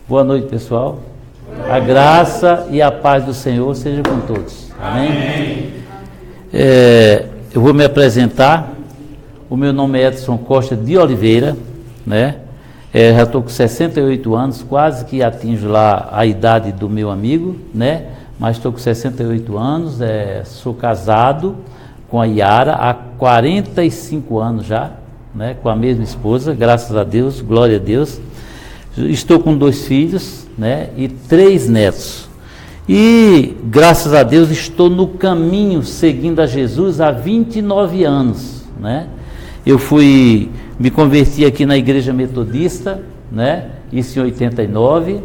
Boa noite, pessoal. A graça e a paz do Senhor seja com todos. Amém? Eu vou me apresentar. O meu nome é Edson Costa de Oliveira, né? Já estou com 68 anos, quase que atinjo lá a idade do meu amigo, né? Mas estou com 68 anos, sou casado com a Yara há 45 anos já, né? Com a mesma esposa, graças a Deus, glória a Deus. Estou com 2 filhos, né? E 3 netos. E graças a Deus estou no caminho seguindo a Jesus há 29 anos, né? Eu me converti aqui na igreja metodista, né? Isso em 89,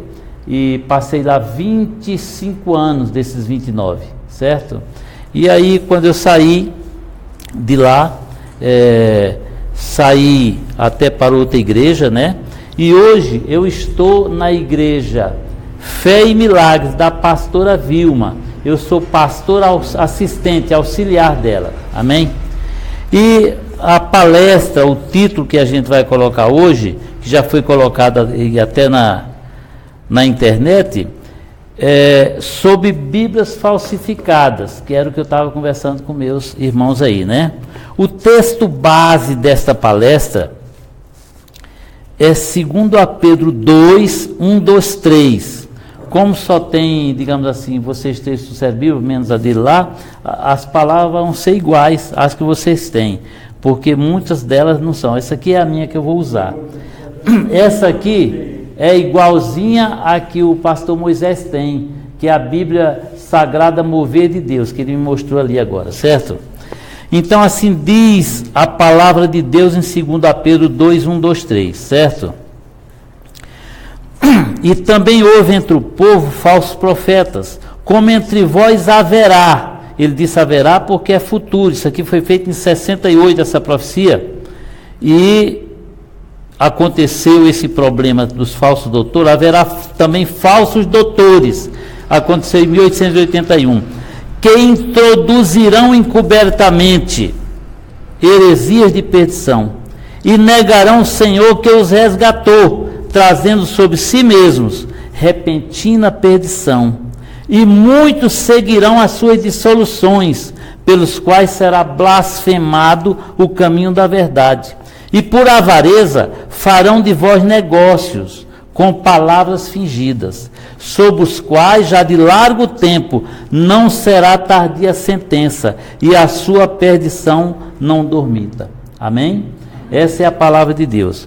e passei lá 25 anos desses 29, certo? E aí quando eu saí de lá, saí até para outra igreja, né? E hoje eu estou na igreja Fé e Milagres da pastora Vilma. Eu sou pastor assistente, auxiliar dela, amém? E a palestra, o título que a gente vai colocar hoje, que já foi colocado até na internet, é sobre Bíblias falsificadas, que era o que eu estava conversando com meus irmãos aí, né? O texto base desta palestra é 2 Pedro 2, 1, 2, 3. Como só tem, digamos assim, vocês textos bíblicos, menos a dele lá, as palavras vão ser iguais às que vocês têm, porque muitas delas não são. Essa aqui é a minha que eu vou usar. Essa aqui é igualzinha a que o pastor Moisés tem, que é a Bíblia Sagrada Mover de Deus, que ele me mostrou ali agora, certo? Então assim diz a palavra de Deus em 2 Pedro 2, 1, 2, 3, certo? E também houve entre o povo falsos profetas, como entre vós haverá. Ele disse haverá porque é futuro. Isso aqui foi feito em 68, essa profecia. E aconteceu esse problema dos falsos doutores. Haverá também falsos doutores. Aconteceu em 1881. Que introduzirão encobertamente heresias de perdição e negarão o Senhor que os resgatou, trazendo sobre si mesmos repentina perdição. E muitos seguirão as suas dissoluções, pelos quais será blasfemado o caminho da verdade. E por avareza farão de vós negócios, com palavras fingidas, sob os quais já de largo tempo não será tardia a sentença, e a sua perdição não dormita. Amém? Essa é a palavra de Deus.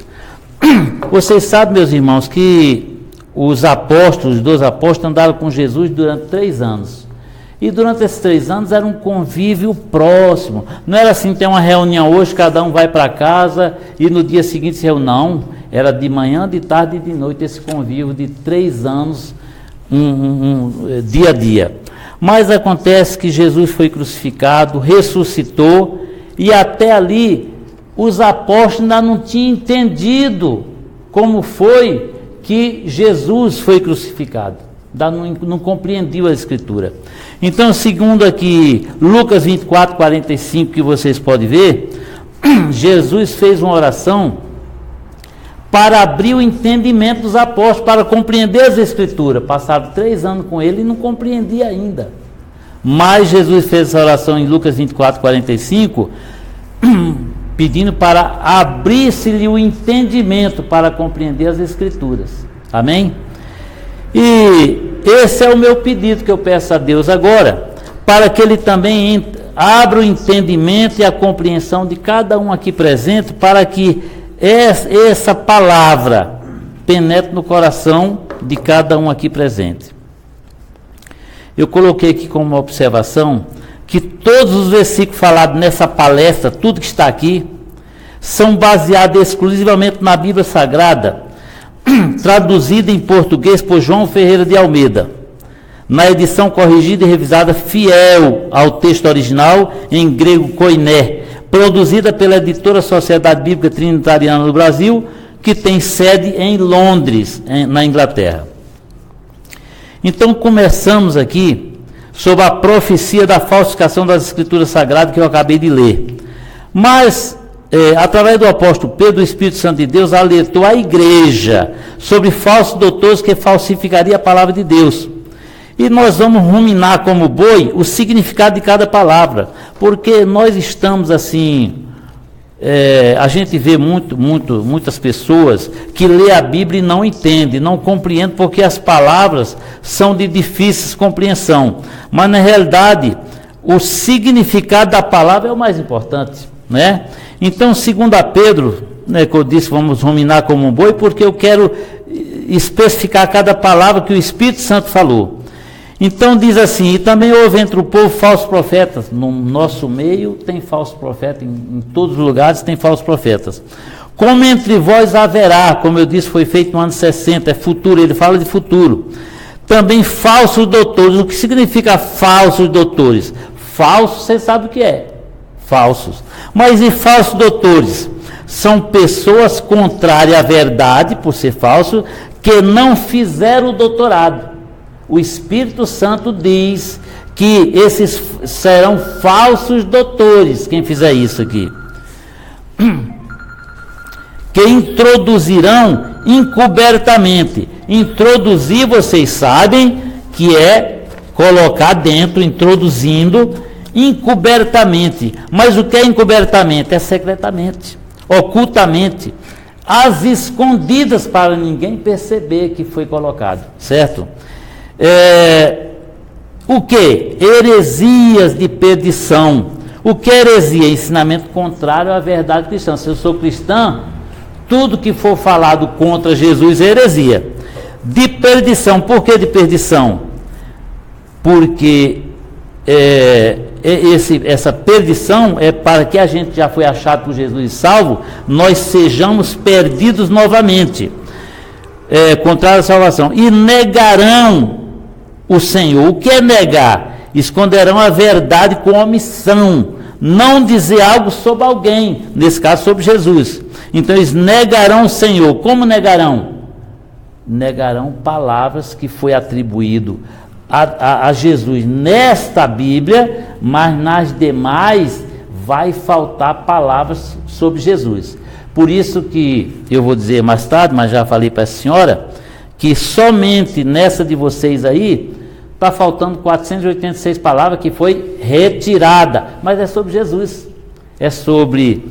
Vocês sabem, meus irmãos, que os 12 apóstolos andaram com Jesus durante 3 anos. E durante esses 3 anos era um convívio próximo. Não era assim, tem uma reunião hoje, cada um vai para casa e no dia seguinte se reúne. Não, era de manhã, de tarde e de noite esse convívio de 3 anos, dia a dia. Mas acontece que Jesus foi crucificado, ressuscitou, e até ali os apóstolos ainda não tinham entendido como foi que Jesus foi crucificado. Não compreendiam a Escritura. Então, segundo aqui Lucas 24, 45, que vocês podem ver, Jesus fez uma oração para abrir o entendimento dos apóstolos, para compreender as Escrituras. Passaram 3 anos com ele e não compreendia ainda. Mas Jesus fez essa oração em Lucas 24, 45, pedindo para abrir-se-lhe o entendimento para compreender as Escrituras. Amém? E esse é o meu pedido que eu peço a Deus agora, para que Ele também abra o entendimento e a compreensão de cada um aqui presente, para que essa palavra penetre no coração de cada um aqui presente. Eu coloquei aqui como uma observação que todos os versículos falados nessa palestra, tudo que está aqui, são baseados exclusivamente na Bíblia Sagrada, traduzida em português por João Ferreira de Almeida, na edição corrigida e revisada fiel ao texto original em grego koiné, produzida pela editora Sociedade Bíblica Trinitariana do Brasil, que tem sede em Londres, na Inglaterra. Então começamos aqui sobre a profecia da falsificação das Escrituras Sagradas que eu acabei de ler. Mas através do apóstolo Pedro, o Espírito Santo de Deus alertou a igreja sobre falsos doutores que falsificariam a palavra de Deus. E nós vamos ruminar como boi o significado de cada palavra, porque nós estamos assim, a gente vê muitas pessoas que lê a Bíblia e não entendem, não compreendem, porque as palavras são de difícil compreensão, mas na realidade o significado da palavra é o mais importante, né? Então, segundo a Pedro, né, que eu disse, vamos ruminar como um boi, porque eu quero especificar cada palavra que o Espírito Santo falou. Então diz assim: e também houve entre o povo falsos profetas. No nosso meio tem falsos profetas, em todos os lugares tem falsos profetas. Como entre vós haverá, como eu disse, foi feito no ano 60, é futuro, ele fala de futuro. Também falsos doutores. O que significa falsos doutores? Falsos, você sabe o que é, falsos. Mas e falsos doutores? São pessoas contrárias à verdade, por ser falso, que não fizeram o doutorado. O Espírito Santo diz que esses serão falsos doutores, quem fizer isso aqui, que introduzirão encobertamente. Introduzir, vocês sabem que é colocar dentro, introduzindo encobertamente. Mas o que é encobertamente? É secretamente, ocultamente, às escondidas, para ninguém perceber que foi colocado, certo? O que? Heresias de perdição. O que é heresia? Ensinamento contrário à verdade cristã. Se eu sou cristão, tudo que for falado contra Jesus é heresia. De perdição. Por que de perdição? Porque essa perdição é para que a gente já foi achado por Jesus e salvo, nós sejamos perdidos novamente. Contrário à salvação. E negarão o Senhor. O que é negar? Esconderão a verdade com omissão, não dizer algo sobre alguém, nesse caso sobre Jesus. Então eles negarão o Senhor. Como negarão? Negarão palavras que foi atribuído a Jesus nesta Bíblia, mas nas demais vai faltar palavras sobre Jesus. Por isso que eu vou dizer mais tarde, mas já falei para a senhora, que somente nessa de vocês aí, está faltando 486 palavras que foi retirada, mas é sobre Jesus, é sobre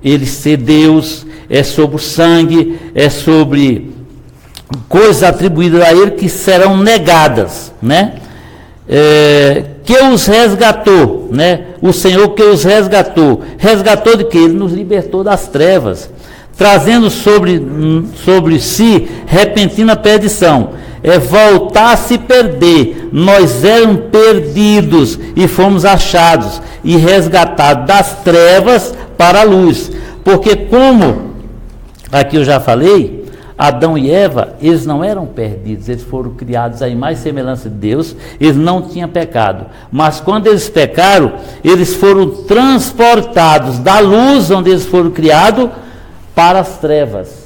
ele ser Deus, é sobre o sangue, é sobre coisas atribuídas a ele que serão negadas, né? Que os resgatou, né? O Senhor que os resgatou de que? Ele nos libertou das trevas, trazendo sobre si repentina perdição. Voltar a se perder. Nós éramos perdidos e fomos achados e resgatados das trevas para a luz. Porque como aqui eu já falei, Adão e Eva, eles não eram perdidos, eles foram criados à imagem e semelhança de Deus, eles não tinham pecado, mas quando eles pecaram, eles foram transportados da luz onde eles foram criados para as trevas.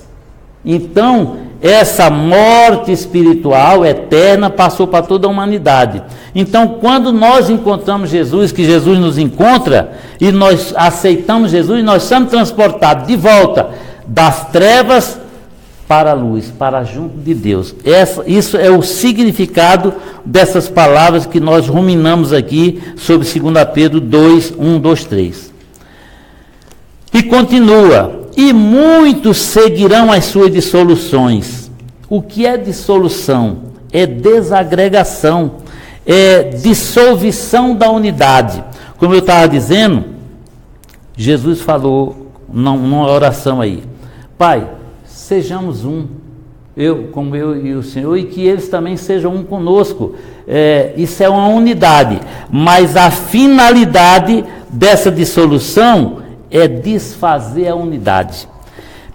Então, essa morte espiritual eterna passou para toda a humanidade. Então, quando nós encontramos Jesus, que Jesus nos encontra, e nós aceitamos Jesus, nós somos transportados de volta das trevas para a luz, para junto de Deus. Isso é o significado dessas palavras que nós ruminamos aqui sobre 2 Pedro 2, 1, 2, 3. E continua: e muitos seguirão as suas dissoluções. O que é dissolução? É desagregação, é dissolução da unidade. Como eu estava dizendo, Jesus falou numa oração aí: Pai, sejamos um, como eu e o Senhor, e que eles também sejam um conosco. Isso é uma unidade, mas a finalidade dessa dissolução é desfazer a unidade,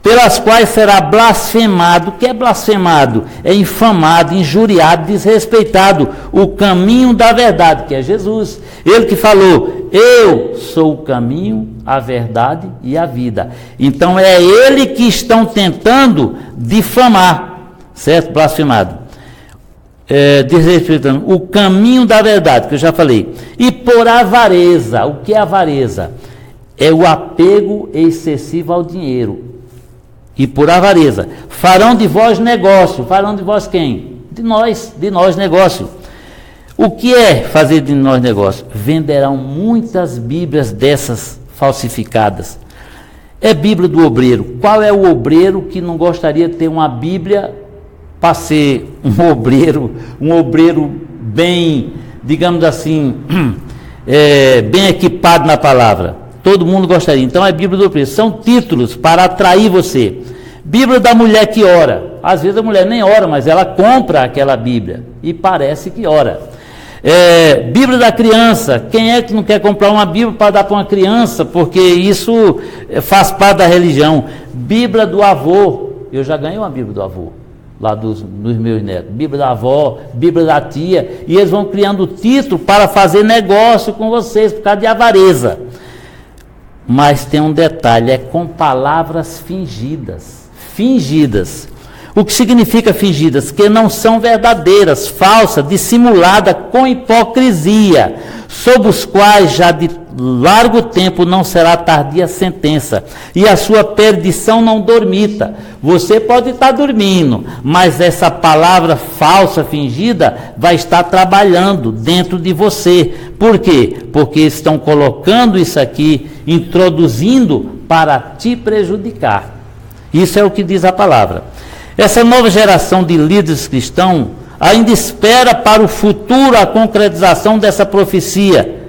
pelas quais será blasfemado. O que é blasfemado? É infamado, injuriado, desrespeitado o caminho da verdade, que é Jesus. Ele que falou: eu sou o caminho, a verdade e a vida. Então é ele que estão tentando difamar, certo? Blasfemado, desrespeitando o caminho da verdade, que eu já falei. E por avareza. O que é avareza? é o apego excessivo ao dinheiro e por avareza. Farão de vós negócio. Farão de vós quem? De nós negócio. O que é fazer de nós negócio? Venderão muitas Bíblias dessas falsificadas. É Bíblia do obreiro. Qual é o obreiro que não gostaria de ter uma Bíblia para ser um obreiro bem, digamos assim, bem equipado na palavra? Todo mundo gostaria. Então é Bíblia do obreiro. São títulos para atrair você. Bíblia da mulher que ora. Às vezes a mulher nem ora, mas ela compra aquela Bíblia e parece que ora. Bíblia da criança. Quem é que não quer comprar uma Bíblia para dar para uma criança? Porque isso faz parte da religião. Bíblia do avô. Eu já ganhei uma Bíblia do avô, lá dos meus netos. Bíblia da avó, Bíblia da tia. E eles vão criando título para fazer negócio com vocês, por causa de avareza. Mas tem um detalhe, é com palavras fingidas. O que significa fingidas? Que não são verdadeiras, falsas, dissimuladas com hipocrisia, sob os quais já de largo tempo não será tardia a sentença, e a sua perdição não dormita. Você pode estar dormindo, mas essa palavra falsa, fingida, vai estar trabalhando dentro de você. Por quê? Porque estão colocando isso aqui, introduzindo para te prejudicar. Isso é o que diz a palavra. Essa nova geração de líderes cristãos ainda espera para o futuro a concretização dessa profecia,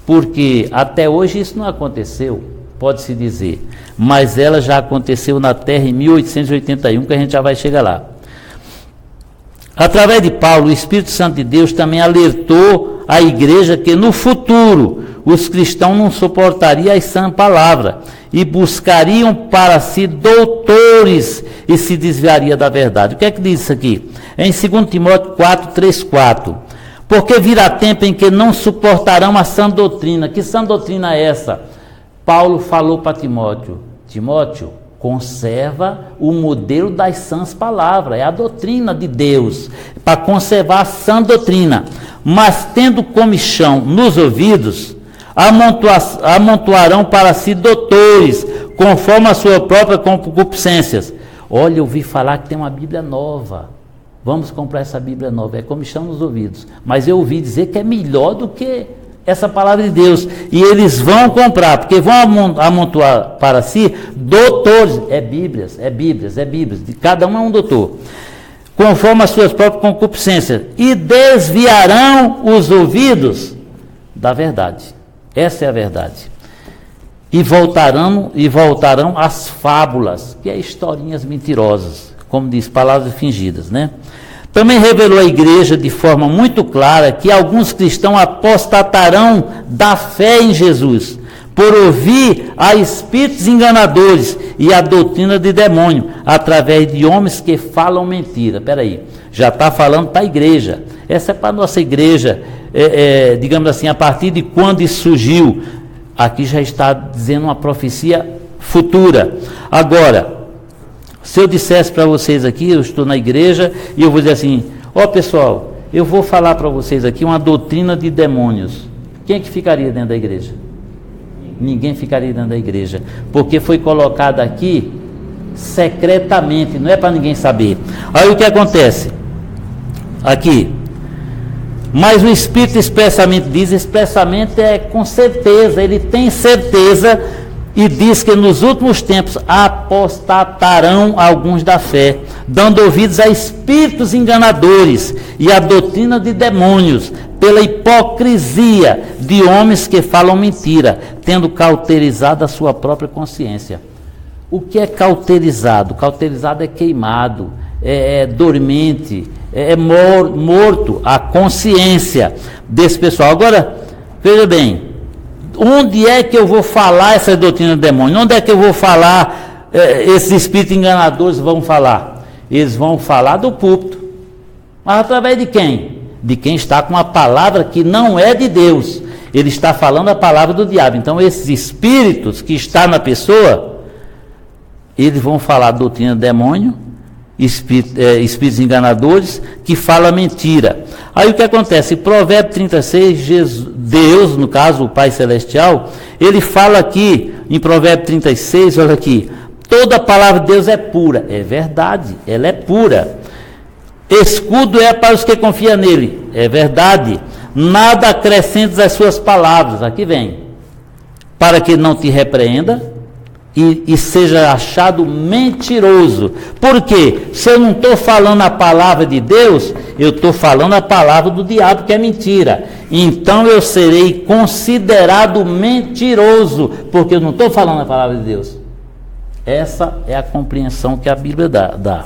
porque até hoje isso não aconteceu, pode-se dizer, mas ela já aconteceu na Terra em 1881, que a gente já vai chegar lá. Através de Paulo, o Espírito Santo de Deus também alertou a igreja que no futuro os cristãos não suportariam a sã palavra e buscariam para si doutores e se desviaria da verdade. O que é que diz isso aqui? É em 2 Timóteo 4, 3, 4. Porque virá tempo em que não suportarão a sã doutrina. Que sã doutrina é essa? Paulo falou para Timóteo: Timóteo, conserva o modelo das sãs palavras, é a doutrina de Deus, para conservar a sã doutrina. Mas tendo comichão nos ouvidos, amontoarão para si doutores, conforme a sua própria concupiscências. Olha, eu ouvi falar que tem uma Bíblia nova, vamos comprar essa Bíblia nova. É comichão nos ouvidos, mas eu ouvi dizer que é melhor do que essa palavra de Deus, e eles vão comprar, porque vão amontoar para si doutores. É Bíblias, de cada um é um doutor, conforme as suas próprias concupiscências, e desviarão os ouvidos da verdade. Essa é a verdade. E voltarão às fábulas, que é historinhas mentirosas, como diz, palavras fingidas, né? Também revelou à igreja de forma muito clara que alguns cristãos apostatarão da fé em Jesus, por ouvir a espíritos enganadores e a doutrina de demônio, através de homens que falam mentira. Espera aí, já está falando para a igreja. Essa é para a nossa igreja, digamos assim, a partir de quando isso surgiu. Aqui já está dizendo uma profecia futura. Agora, se eu dissesse para vocês aqui, eu estou na igreja, e eu vou dizer assim: ó pessoal, eu vou falar para vocês aqui uma doutrina de demônios. Quem é que ficaria dentro da igreja? Ninguém ficaria dentro da igreja, porque foi colocado aqui secretamente, não é para ninguém saber. Aí o que acontece? Aqui, mas o Espírito expressamente diz, expressamente é com certeza, ele tem certeza, e diz que nos últimos tempos apostatarão alguns da fé, dando ouvidos a espíritos enganadores e a doutrina de demônios, pela hipocrisia de homens que falam mentira, tendo cauterizado a sua própria consciência. O que é cauterizado? Cauterizado é queimado, é dormente, é morto a consciência desse pessoal. Agora, veja bem, onde é que eu vou falar essa doutrina do demônio? Onde é que eu vou falar, esses espíritos enganadores vão falar? Eles vão falar do púlpito. Mas através de quem? De quem está com a palavra que não é de Deus. Ele está falando a palavra do diabo. Então esses espíritos que estão na pessoa, eles vão falar a doutrina do demônio, espíritos enganadores que falam mentira. Aí o que acontece? Provérbio 36, Deus, no caso o Pai Celestial, ele fala aqui em Provérbio 36, olha aqui, toda a palavra de Deus é pura. É verdade, ela é pura. Escudo é para os que confiam nele. É verdade. Nada acrescentes às suas palavras. Aqui vem. Para que não te repreenda e seja achado mentiroso. Por quê? Se eu não estou falando a palavra de Deus, eu estou falando a palavra do diabo, que é mentira. Então eu serei considerado mentiroso, porque eu não estou falando a palavra de Deus. Essa é a compreensão que a Bíblia dá.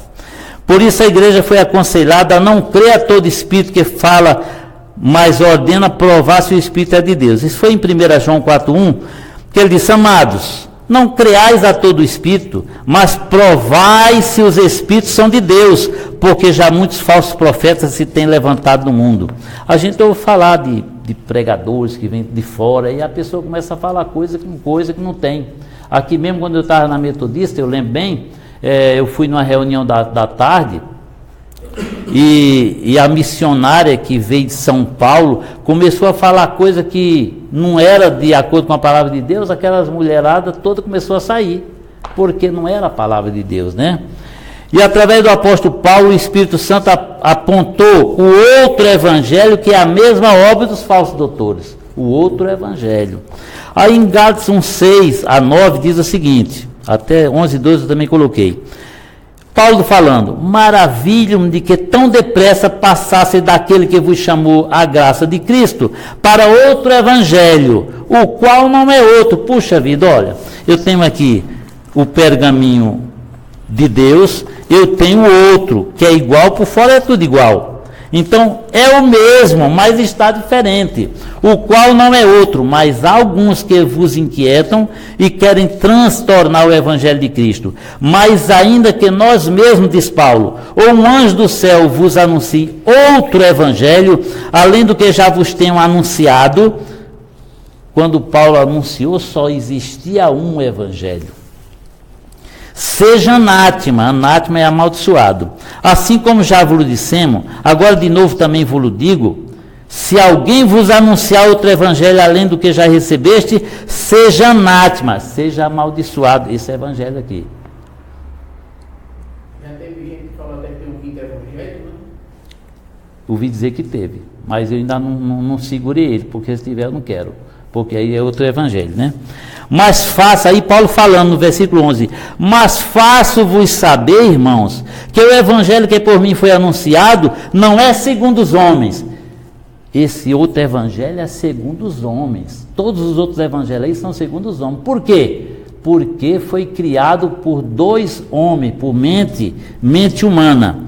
Por isso a igreja foi aconselhada a não crer a todo espírito que fala, mas ordena provar se o espírito é de Deus. Isso foi em 1 João 4:1, que ele disse: amados, não creais a todo espírito, mas provai se os espíritos são de Deus, porque já muitos falsos profetas se têm levantado no mundo. A gente ouve falar de pregadores que vêm de fora, e a pessoa começa a falar coisa que não tem. Aqui mesmo, quando eu estava na Metodista, eu lembro bem, eu fui numa reunião da tarde, e a missionária que veio de São Paulo começou a falar coisa que não era de acordo com a palavra de Deus. Aquelas mulheradas toda começou a sair, porque não era a palavra de Deus, né? E através do apóstolo Paulo, o Espírito Santo apontou o outro evangelho, que é a mesma obra dos falsos doutores, o outro evangelho. Aí em Gálatas 1:6-9 diz o seguinte, até 11:12 eu também coloquei. Paulo falando: maravilho-me de que tão depressa passasse daquele que vos chamou a graça de Cristo para outro evangelho, o qual não é outro. Puxa vida, olha, eu tenho aqui o pergaminho de Deus, eu tenho outro, que é igual, por fora é tudo igual. Então, é o mesmo, mas está diferente, o qual não é outro, mas há alguns que vos inquietam e querem transtornar o evangelho de Cristo. Mas ainda que nós mesmos, diz Paulo, ou um anjo do céu vos anuncie outro evangelho, além do que já vos tenho anunciado, quando Paulo anunciou, só existia um evangelho. Seja anátema, anátema é amaldiçoado. Assim como já vos dissemos, agora de novo também vos digo, se alguém vos anunciar outro evangelho além do que já recebeste, seja anátema, seja amaldiçoado. Esse evangelho aqui. Já teve gente que falou até que tem um quinto evangelho, né? Ouvi dizer que teve, mas eu ainda não segurei ele, porque se tiver eu não quero, porque aí é outro evangelho, né? Mas faça, aí Paulo falando no versículo 11, mas faço-vos saber, irmãos, que o evangelho que por mim foi anunciado não é segundo os homens. Esse outro evangelho é segundo os homens. Todos os outros evangelhos aí são segundo os homens. Por quê? Porque foi criado por dois homens, por mente humana.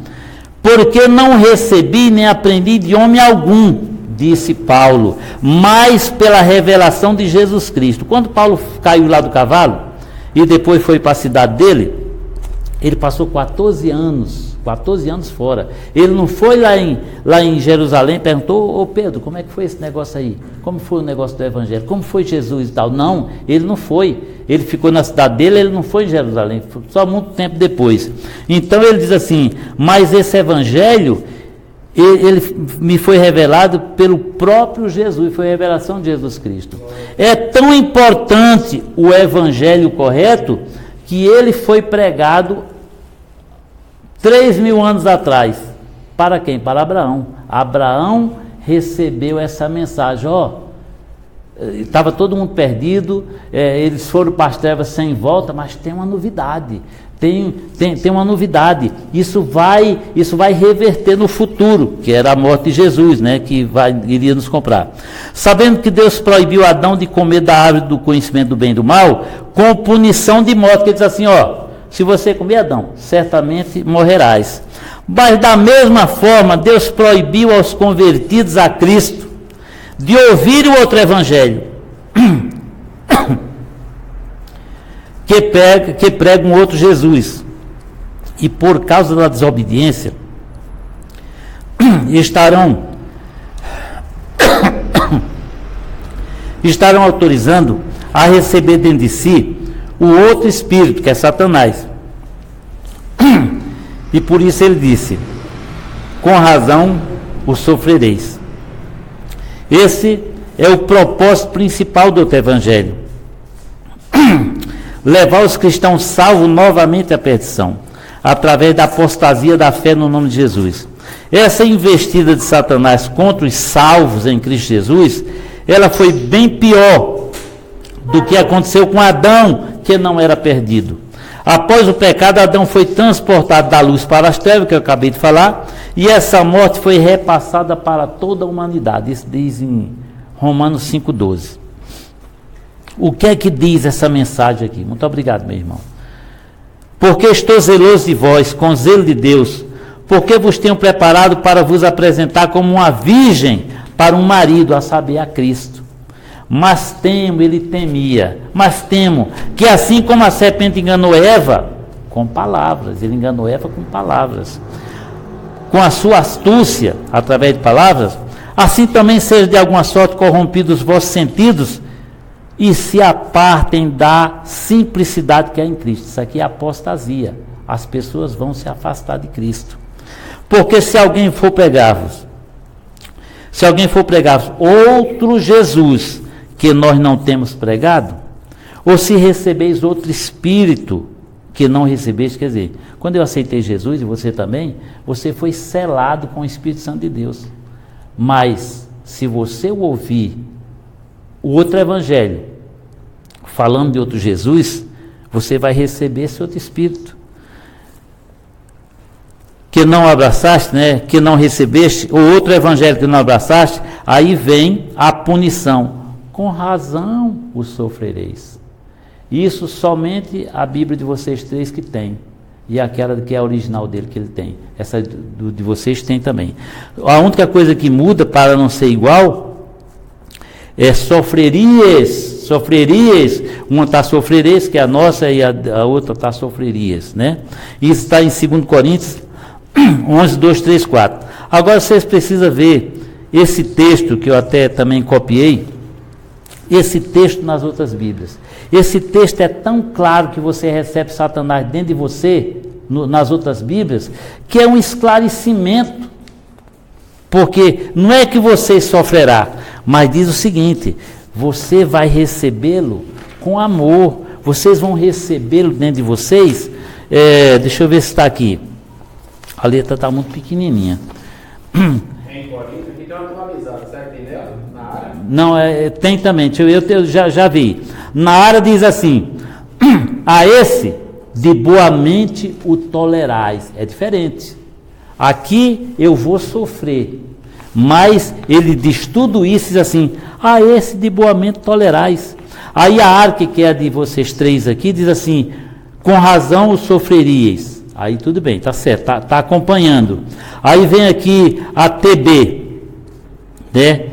Porque não recebi nem aprendi de homem algum, disse Paulo, mas pela revelação de Jesus Cristo. Quando Paulo caiu lá do cavalo e depois foi para a cidade dele, ele passou 14 anos fora. Ele não foi lá em Jerusalém, perguntou: ô Pedro, como é que foi esse negócio aí? Como foi o negócio do evangelho? Como foi Jesus e tal? Não, ele não foi. Ele ficou na cidade dele, ele não foi em Jerusalém, só muito tempo depois. Então ele diz assim: mas esse evangelho, ele me foi revelado pelo próprio Jesus, foi a revelação de Jesus Cristo. É tão importante o evangelho correto, que ele foi pregado 3.000 anos atrás. Para quem? Para Abraão. Abraão recebeu essa mensagem, estava todo mundo perdido, eles foram para as trevas sem volta, mas tem uma novidade. Tem uma novidade, isso vai reverter no futuro, que era a morte de Jesus, né, que iria nos comprar. Sabendo que Deus proibiu Adão de comer da árvore do conhecimento do bem e do mal, com punição de morte, que ele diz assim, se você comer, Adão, certamente morrerás. Mas da mesma forma, Deus proibiu aos convertidos a Cristo de ouvir o outro evangelho, que prega um outro Jesus, e por causa da desobediência estarão autorizando a receber dentro de si o outro espírito, que é Satanás. E por isso ele disse: com razão o sofrereis. Esse é o propósito principal do outro evangelho: levar os cristãos salvos novamente à perdição, através da apostasia da fé no nome de Jesus. Essa investida de Satanás contra os salvos em Cristo Jesus, ela foi bem pior do que aconteceu com Adão, que não era perdido. Após o pecado, Adão foi transportado da luz para as trevas, que eu acabei de falar, e essa morte foi repassada para toda a humanidade. Isso diz em Romanos 5,12. O que é que diz essa mensagem aqui? Muito obrigado, meu irmão. Porque estou zeloso de vós, com zelo de Deus, porque vos tenho preparado para vos apresentar como uma virgem para um marido, a saber, a Cristo. Mas temo, ele temia, mas temo que assim como a serpente enganou Eva com palavras, ele enganou Eva com palavras, com a sua astúcia, através de palavras, assim também seja de alguma sorte corrompidos os vossos sentidos e se apartem da simplicidade que há em Cristo. Isso aqui é apostasia. As pessoas vão se afastar de Cristo. Porque se alguém for pregar-vos outro Jesus que nós não temos pregado, ou se recebeis outro Espírito que não recebeste, quer dizer, quando eu aceitei Jesus, e você também, você foi selado com o Espírito Santo de Deus. Mas, se você ouvir o outro Evangelho, falando de outro Jesus, você vai receber esse outro Espírito. Que não abraçaste, né? Que não recebeste, ou outro Evangelho que não abraçaste, aí vem a punição. Com razão o sofrereis. Isso somente a Bíblia de vocês três que tem. E aquela que é a original dele que ele tem. Essa de vocês tem também. A única coisa que muda para não ser igual é sofrerias. Uma está sofrerias, que é a nossa, e a outra está sofrerias, né? Isso está em 2 Coríntios 11, 2, 3, 4. Agora vocês precisam ver esse texto que eu até também copiei. Esse texto nas outras Bíblias. Esse texto é tão claro que você recebe Satanás dentro de você, nas outras Bíblias, que é um esclarecimento. Porque não é que você sofrerá, mas diz o seguinte: você vai recebê-lo com amor. Vocês vão recebê-lo dentro de vocês. Deixa eu ver se está aqui. A letra está muito pequenininha. Em Coríntios, aqui tem uma atualizada, certo? Tem dela? Na área? Não, tem também, eu já vi. Na área diz assim: a esse de boa mente o tolerais. É diferente. Aqui eu vou sofrer, mas ele diz tudo isso, diz assim: a esse de boa mente tolerais. Aí a arca, que é a de vocês três aqui, diz assim: com razão o sofreríeis. Aí tudo bem, tá certo, tá acompanhando. Aí vem aqui a TB, né?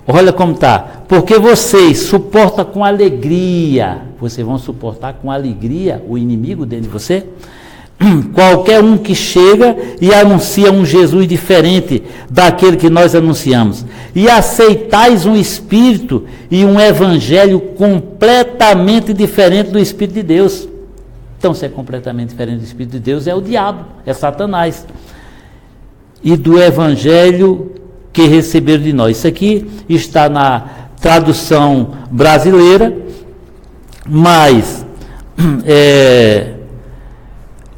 Olha como tá. Porque vocês suportam com alegria. Vocês vão suportar com alegria o inimigo dentro de você? Qualquer um que chega e anuncia um Jesus diferente daquele que nós anunciamos. E aceitais um Espírito e um Evangelho completamente diferente do Espírito de Deus. Então, se é completamente diferente do Espírito de Deus, é o diabo, é Satanás. E do Evangelho que receberam de nós. Isso aqui está na tradução brasileira, mas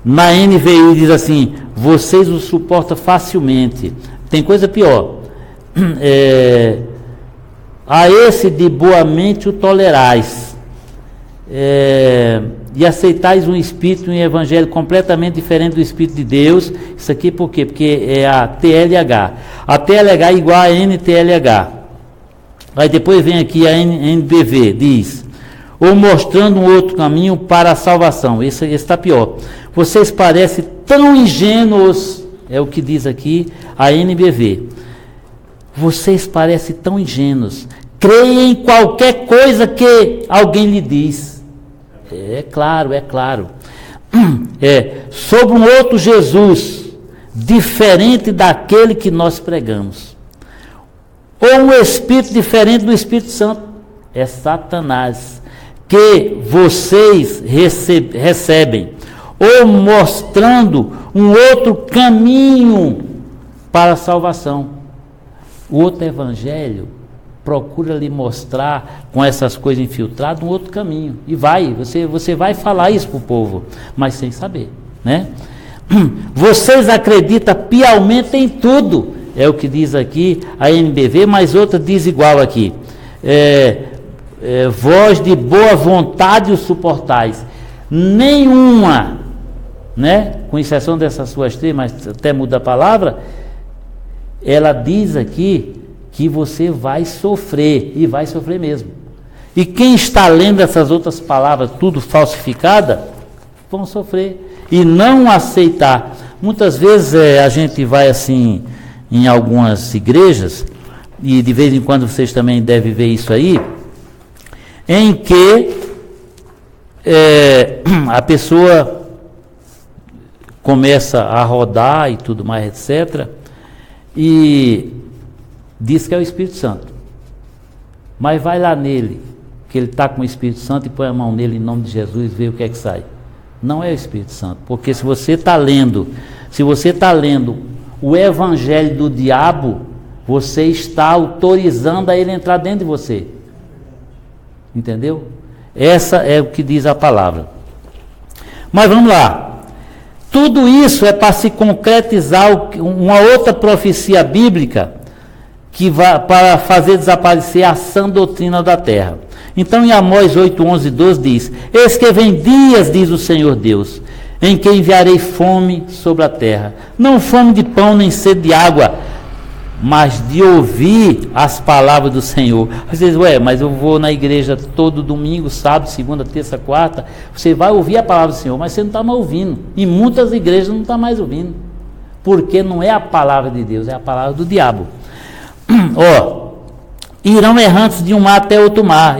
na NVI diz assim: vocês o suportam facilmente. Tem coisa pior. A esse de boa mente o tolerais. E aceitais um Espírito e um Evangelho completamente diferente do Espírito de Deus. Isso aqui por quê? Porque é a TLH. A TLH é igual a NTLH. Aí depois vem aqui a NBV, diz: ou mostrando um outro caminho para a salvação. Esse está pior. Vocês parecem tão ingênuos, é o que diz aqui a NBV. Vocês parecem tão ingênuos. Creem em qualquer coisa que alguém lhe diz. É claro. Sobre um outro Jesus, diferente daquele que nós pregamos. Ou um Espírito diferente do Espírito Santo. É Satanás, que vocês recebem. ou mostrando um outro caminho para a salvação. O outro evangelho procura lhe mostrar, com essas coisas infiltradas, um outro caminho. E você vai falar isso para o povo, mas sem saber, né? Vocês acreditam piamente em tudo, é o que diz aqui a NBV, mas outra diz igual aqui. Vós de boa vontade o suportais. Nenhuma, né? Com exceção dessas suas três, mas até muda a palavra, ela diz aqui que você vai sofrer, e vai sofrer mesmo. E quem está lendo essas outras palavras, tudo falsificada, vão sofrer e não aceitar. Muitas vezes a gente vai assim em algumas igrejas, e de vez em quando vocês também devem ver isso aí, em que a pessoa começa a rodar e tudo mais, etc., e diz que é o Espírito Santo, mas vai lá nele, que ele está com o Espírito Santo, e põe a mão nele em nome de Jesus e vê o que é que sai. Não é o Espírito Santo, porque se você está lendo o evangelho do diabo, você está autorizando a ele entrar dentro de você. Entendeu? Essa é o que diz a palavra. Mas vamos lá. Tudo isso é para se concretizar uma outra profecia bíblica que vai para fazer desaparecer a sã doutrina da terra. Então em Amós 8, 11 e 12 diz: eis que vem dias, diz o Senhor Deus, em que enviarei fome sobre a terra, não fome de pão nem sede de água, mas de ouvir as palavras do Senhor. Às vezes, mas eu vou na igreja todo domingo, sábado, segunda, terça, quarta. Você vai ouvir a palavra do Senhor, mas você não está mais ouvindo. Em muitas igrejas não está mais ouvindo, porque não é a palavra de Deus, é a palavra do diabo. Irão errantes de um mar até outro mar.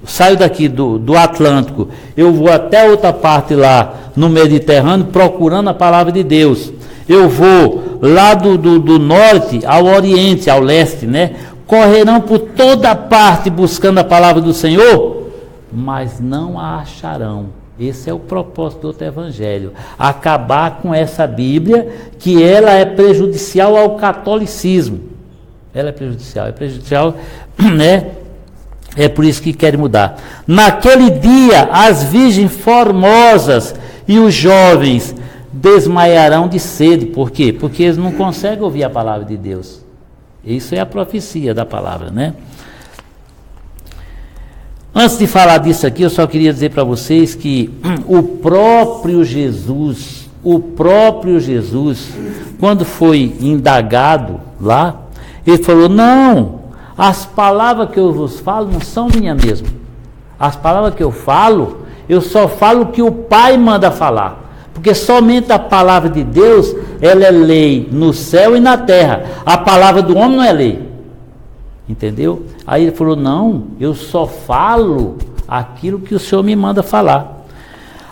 Saio daqui do Atlântico, eu vou até outra parte lá no Mediterrâneo procurando a palavra de Deus. Eu vou lá do norte ao oriente, ao leste, né? Correrão por toda parte buscando a palavra do Senhor, mas não a acharão. Esse é o propósito do outro evangelho, acabar com essa Bíblia, que ela é prejudicial ao catolicismo. Ela é prejudicial, né? É por isso que querem mudar. Naquele dia, as virgens formosas e os jovens desmaiarão de sede. Por quê? Porque eles não conseguem ouvir a palavra de Deus. Isso é a profecia da palavra, né? Antes de falar disso aqui, eu só queria dizer para vocês que o próprio Jesus, quando foi indagado lá, ele falou: não, as palavras que eu vos falo não são minhas mesmo. As palavras que eu falo, eu só falo o que o Pai manda falar. Porque somente a palavra de Deus, ela é lei no céu e na terra. A palavra do homem não é lei. Entendeu? Aí ele falou: não, eu só falo aquilo que o Senhor me manda falar.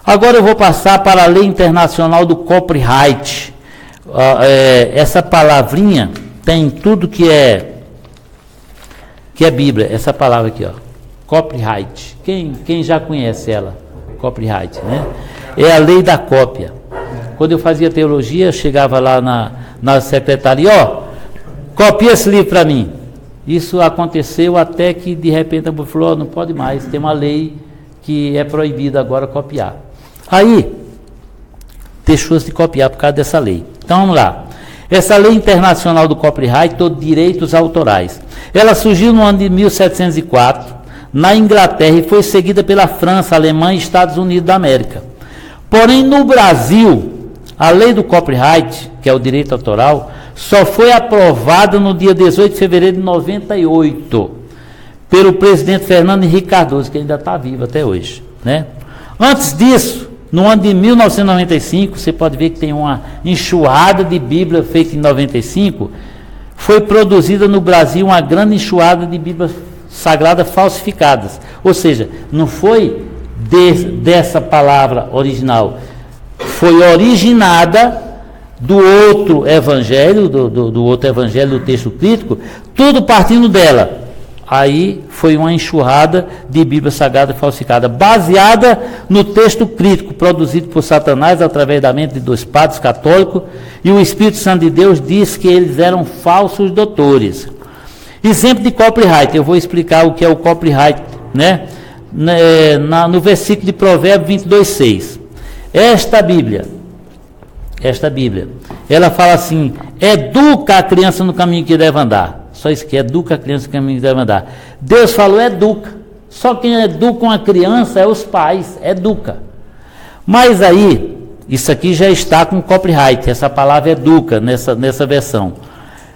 Agora eu vou passar para a lei internacional do copyright. Essa palavrinha tem tudo que é Bíblia. Essa palavra aqui, copyright. Quem já conhece ela? Copyright, né? É a lei da cópia. Quando eu fazia teologia, chegava lá na secretaria: copia esse livro para mim. Isso aconteceu até que de repente a falou: não pode mais, tem uma lei que é proibida agora copiar. Aí deixou-se de copiar por causa dessa lei. Então vamos lá. Essa lei internacional do copyright, ou direitos autorais, ela surgiu no ano de 1704 na Inglaterra e foi seguida pela França, Alemanha e Estados Unidos da América. Porém, no Brasil, a lei do copyright, que é o direito autoral, só foi aprovada no dia 18 de fevereiro de 98, pelo presidente Fernando Henrique Cardoso, que ainda está vivo até hoje, né? Antes disso, no ano de 1995, você pode ver que tem uma enxurrada de Bíblia feita em 95, foi produzida no Brasil uma grande enxurrada de Bíblias sagradas falsificadas. Ou seja, não foi dessa palavra original, foi originada do outro evangelho, do outro evangelho, do texto crítico, tudo partindo dela. Aí foi uma enxurrada de Bíblia Sagrada falsificada, baseada no texto crítico produzido por Satanás através da mente de 2 padres católicos, e o Espírito Santo de Deus diz que eles eram falsos doutores. Exemplo de copyright, eu vou explicar o que é o copyright, né? No versículo de Provérbios 22:6. Esta Bíblia, ela fala assim: educa a criança no caminho que deve andar. Só isso que educa a criança no caminho que deve andar. Deus falou educa. Só quem educa uma criança é os pais, educa. Mas aí, isso aqui já está com copyright, essa palavra educa nessa versão.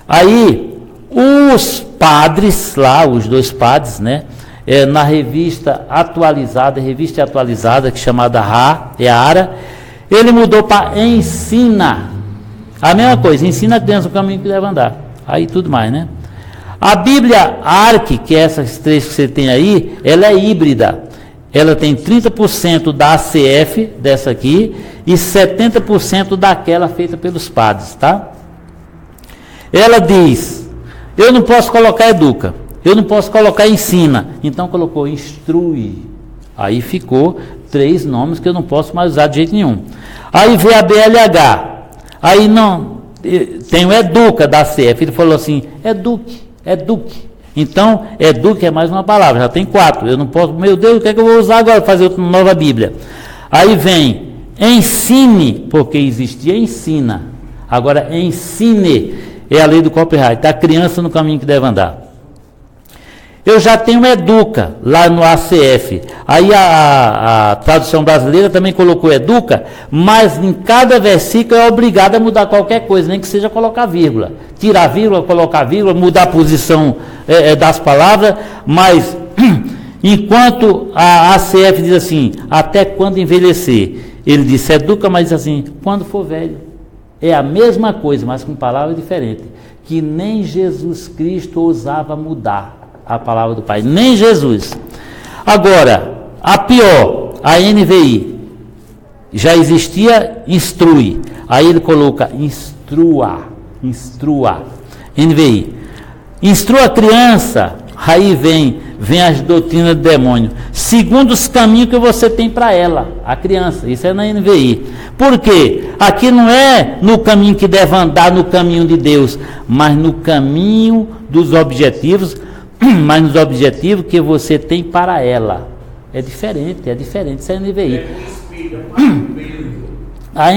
Aí, os padres lá, os 2 padres, né? Na revista atualizada, que é chamada ARA, ele mudou para ensina. A mesma coisa, ensina a criança o caminho que deve andar. Aí tudo mais, né? A Bíblia ARC, que é essas 3 que você tem aí, ela é híbrida. Ela tem 30% da ACF, dessa aqui, e 70% daquela feita pelos padres, tá? Ela diz, eu não posso colocar educa, eu não posso colocar ensina, então colocou instrui. Aí ficou 3 nomes que eu não posso mais usar de jeito nenhum. Aí veio a BLH, aí não, tem o educa da ACF, ele falou assim, eduque. Então, eduque é mais uma palavra, já tem 4. Eu não posso, meu Deus, o que é que eu vou usar agora para fazer outra nova Bíblia? Aí vem, ensine, porque existia ensina. Agora, ensine é a lei do copyright, da criança no caminho que deve andar. Eu já tenho educa lá no ACF. Aí a tradução brasileira também colocou educa, mas em cada versículo é obrigado a mudar qualquer coisa, nem que seja colocar vírgula. Tirar vírgula, colocar vírgula, mudar a posição das palavras, mas enquanto a ACF diz assim, até quando envelhecer, ele disse educa, mas diz assim, quando for velho. É a mesma coisa, mas com palavras diferentes, que nem Jesus Cristo ousava mudar a palavra do Pai, nem Jesus. Agora, a pior, a NVI, já existia instrui, aí ele coloca instrua, NVI, instrua a criança, aí vem as doutrinas do demônio, segundo os caminhos que você tem para ela, a criança, isso é na NVI. Por quê? Aqui não é no caminho que deve andar, no caminho de Deus, mas no caminho dos objetivos, mas nos objetivos que você tem para ela. É diferente, isso é a NVI. A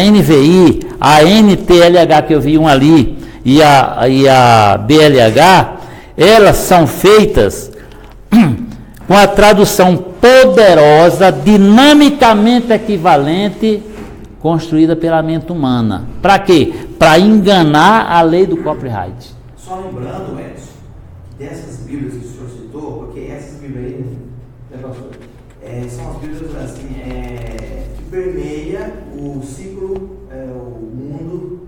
NVI, a NTLH que eu vi um ali, e a BLH, elas são feitas com a tradução poderosa, dinamicamente equivalente, construída pela mente humana. Para quê? Para enganar a lei do copyright. Só lembrando, Edson, dessas Bíblias que o senhor citou, porque essas Bíblias aí, são as Bíblias assim, que permeia o ciclo, o mundo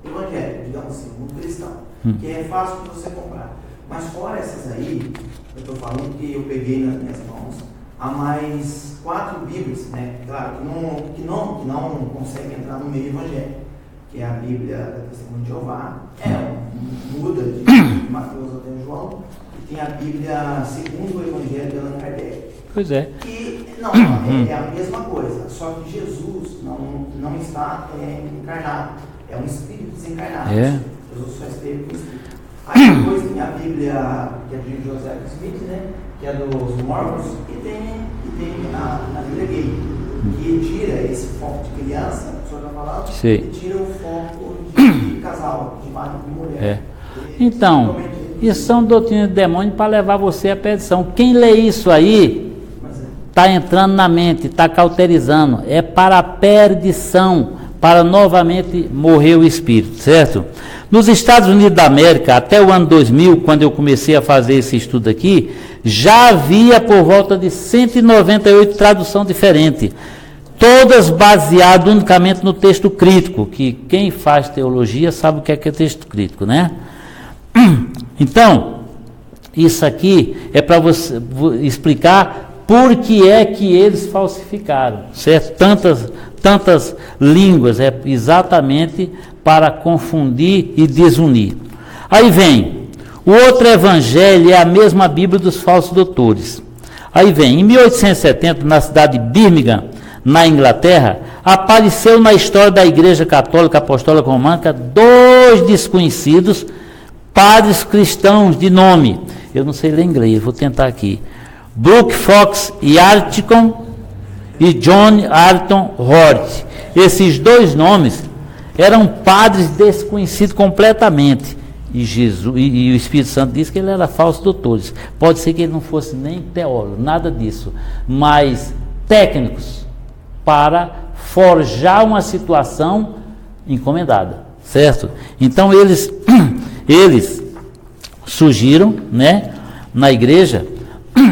evangélico, digamos assim, o mundo cristão, que é fácil de você comprar. Mas fora essas aí, eu estou falando que eu peguei nas minhas mãos, há mais 4 Bíblias, né? Claro, que não conseguem entrar no meio evangélico, que é a Bíblia da Testemunha de Jeová, muda de Mateus até João, e tem a Bíblia segundo o Evangelho de Allan Kardec. Pois é. Que não, é a mesma coisa, só que Jesus não está encarnado, é um espírito desencarnado. Jesus só esteve com o espírito. Aí depois tem a Bíblia, que é de José Smith, né, que é dos Mormons, e tem a Bíblia gay, que tira esse foco de criança, o senhor está falando, e tira o foco de casal, de marido e mulher. Então, isso são doutrinas de demônio para levar você à perdição. Quem lê isso aí está entrando na mente, está cauterizando, é para a perdição, para novamente morrer o espírito, certo? Nos Estados Unidos da América, até o ano 2000, quando eu comecei a fazer esse estudo aqui, já havia por volta de 198 traduções diferentes, todas baseadas unicamente no texto crítico, que quem faz teologia sabe o que é texto crítico, né? Então, isso aqui é para você explicar por que é que eles falsificaram, certo? Tantas línguas, é exatamente para confundir e desunir. Aí vem O outro evangelho é a mesma Bíblia dos falsos doutores. Aí vem, em 1870, na cidade de Birmingham, na Inglaterra, apareceu na história da Igreja Católica Apostólica Romana 2 desconhecidos padres cristãos de nome, eu não sei ler inglês, vou tentar aqui, Brooke Fox Yarticon e John Arton Hort. Esses 2 nomes eram padres desconhecidos completamente. E o Espírito Santo diz que ele era falso doutores. Pode ser que ele não fosse nem teólogo, nada disso, mas técnicos para forjar uma situação encomendada, certo? Então eles surgiram, né, na igreja,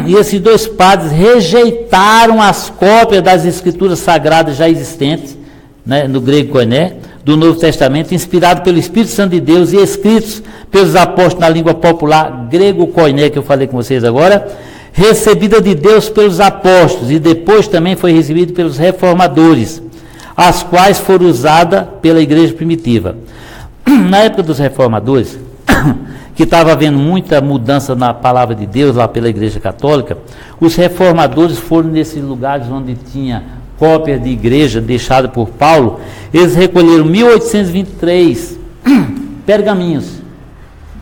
e esses 2 padres rejeitaram as cópias das escrituras sagradas já existentes, né, no grego koiné, do Novo Testamento, inspirado pelo Espírito Santo de Deus e escritos pelos apóstolos na língua popular grego koiné, que eu falei com vocês agora, recebida de Deus pelos apóstolos e depois também foi recebida pelos reformadores, as quais foram usadas pela igreja primitiva. Na época dos reformadores, que estava havendo muita mudança na palavra de Deus lá pela igreja católica, os reformadores foram nesses lugares onde tinha cópias de igreja deixada por Paulo. Eles recolheram 1823 pergaminhos,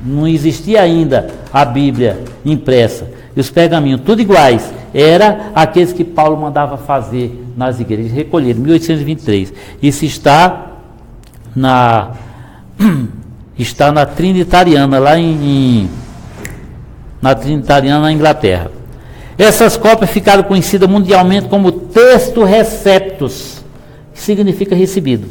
não existia ainda a Bíblia impressa, e os pergaminhos tudo iguais, era aqueles que Paulo mandava fazer nas igrejas, recolheram 1823, isso está na Trinitariana, lá na Trinitariana, na Inglaterra. Essas cópias ficaram conhecidas mundialmente como texto receptus, que significa recebido.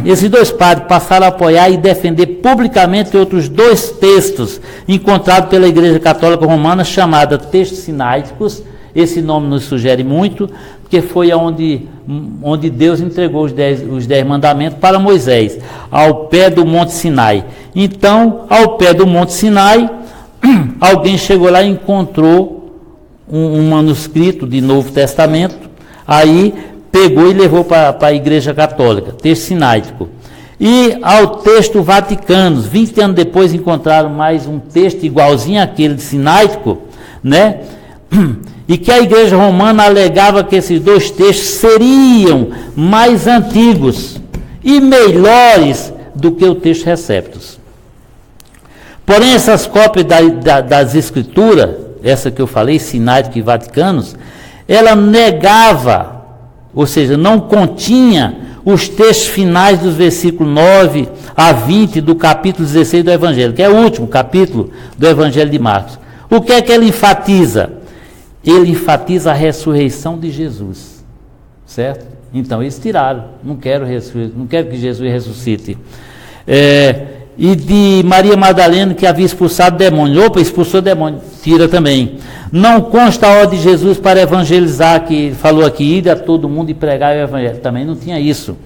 Esses 2 padres passaram a apoiar e defender publicamente outros 2 textos encontrados pela Igreja Católica Romana, chamada textos sináicos. Esse nome nos sugere muito, porque foi onde Deus entregou os 10 mandamentos para Moisés, ao pé do Monte Sinai. Então, ao pé do Monte Sinai, alguém chegou lá e encontrou um manuscrito de Novo Testamento, aí pegou e levou para a Igreja Católica, texto sináitico. E ao texto Vaticano, 20 anos depois encontraram mais um texto igualzinho àquele de sináitico, né? E que a Igreja Romana alegava que esses 2 textos seriam mais antigos e melhores do que o texto Receptus. Porém, essas cópias das Escrituras, essa que eu falei, sináitico e vaticanos, ela negava, ou seja, não continha os textos finais dos versículos 9 a 20 do capítulo 16 do Evangelho, que é o último capítulo do Evangelho de Marcos. O que é que ele enfatiza? Ele enfatiza a ressurreição de Jesus, certo? Então eles tiraram, não quero que Jesus ressuscite. E de Maria Madalena, que havia expulsado demônio. Opa, expulsou demônio, tira também. Não consta a ordem de Jesus para evangelizar, que falou aqui, ir a todo mundo e pregar o evangelho. Também não tinha isso.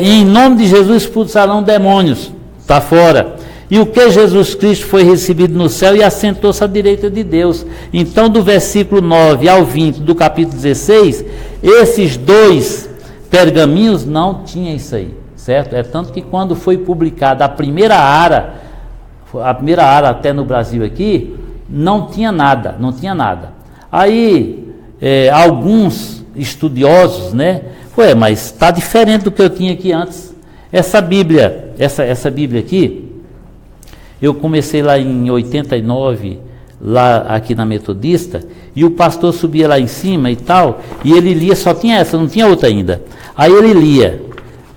Em nome de Jesus expulsarão demônios, está fora. E o que Jesus Cristo foi recebido no céu e assentou-se à direita de Deus. Então, do versículo 9 ao 20 do capítulo 16, esses 2 pergaminhos não tinham isso aí. Certo? É tanto que quando foi publicada a primeira ara até no Brasil aqui, não tinha nada. Aí, alguns estudiosos, né, mas está diferente do que eu tinha aqui antes. Essa Bíblia aqui, eu comecei lá em 89, lá aqui na Metodista, e o pastor subia lá em cima e tal, e ele lia, só tinha essa, não tinha outra ainda. Aí ele lia.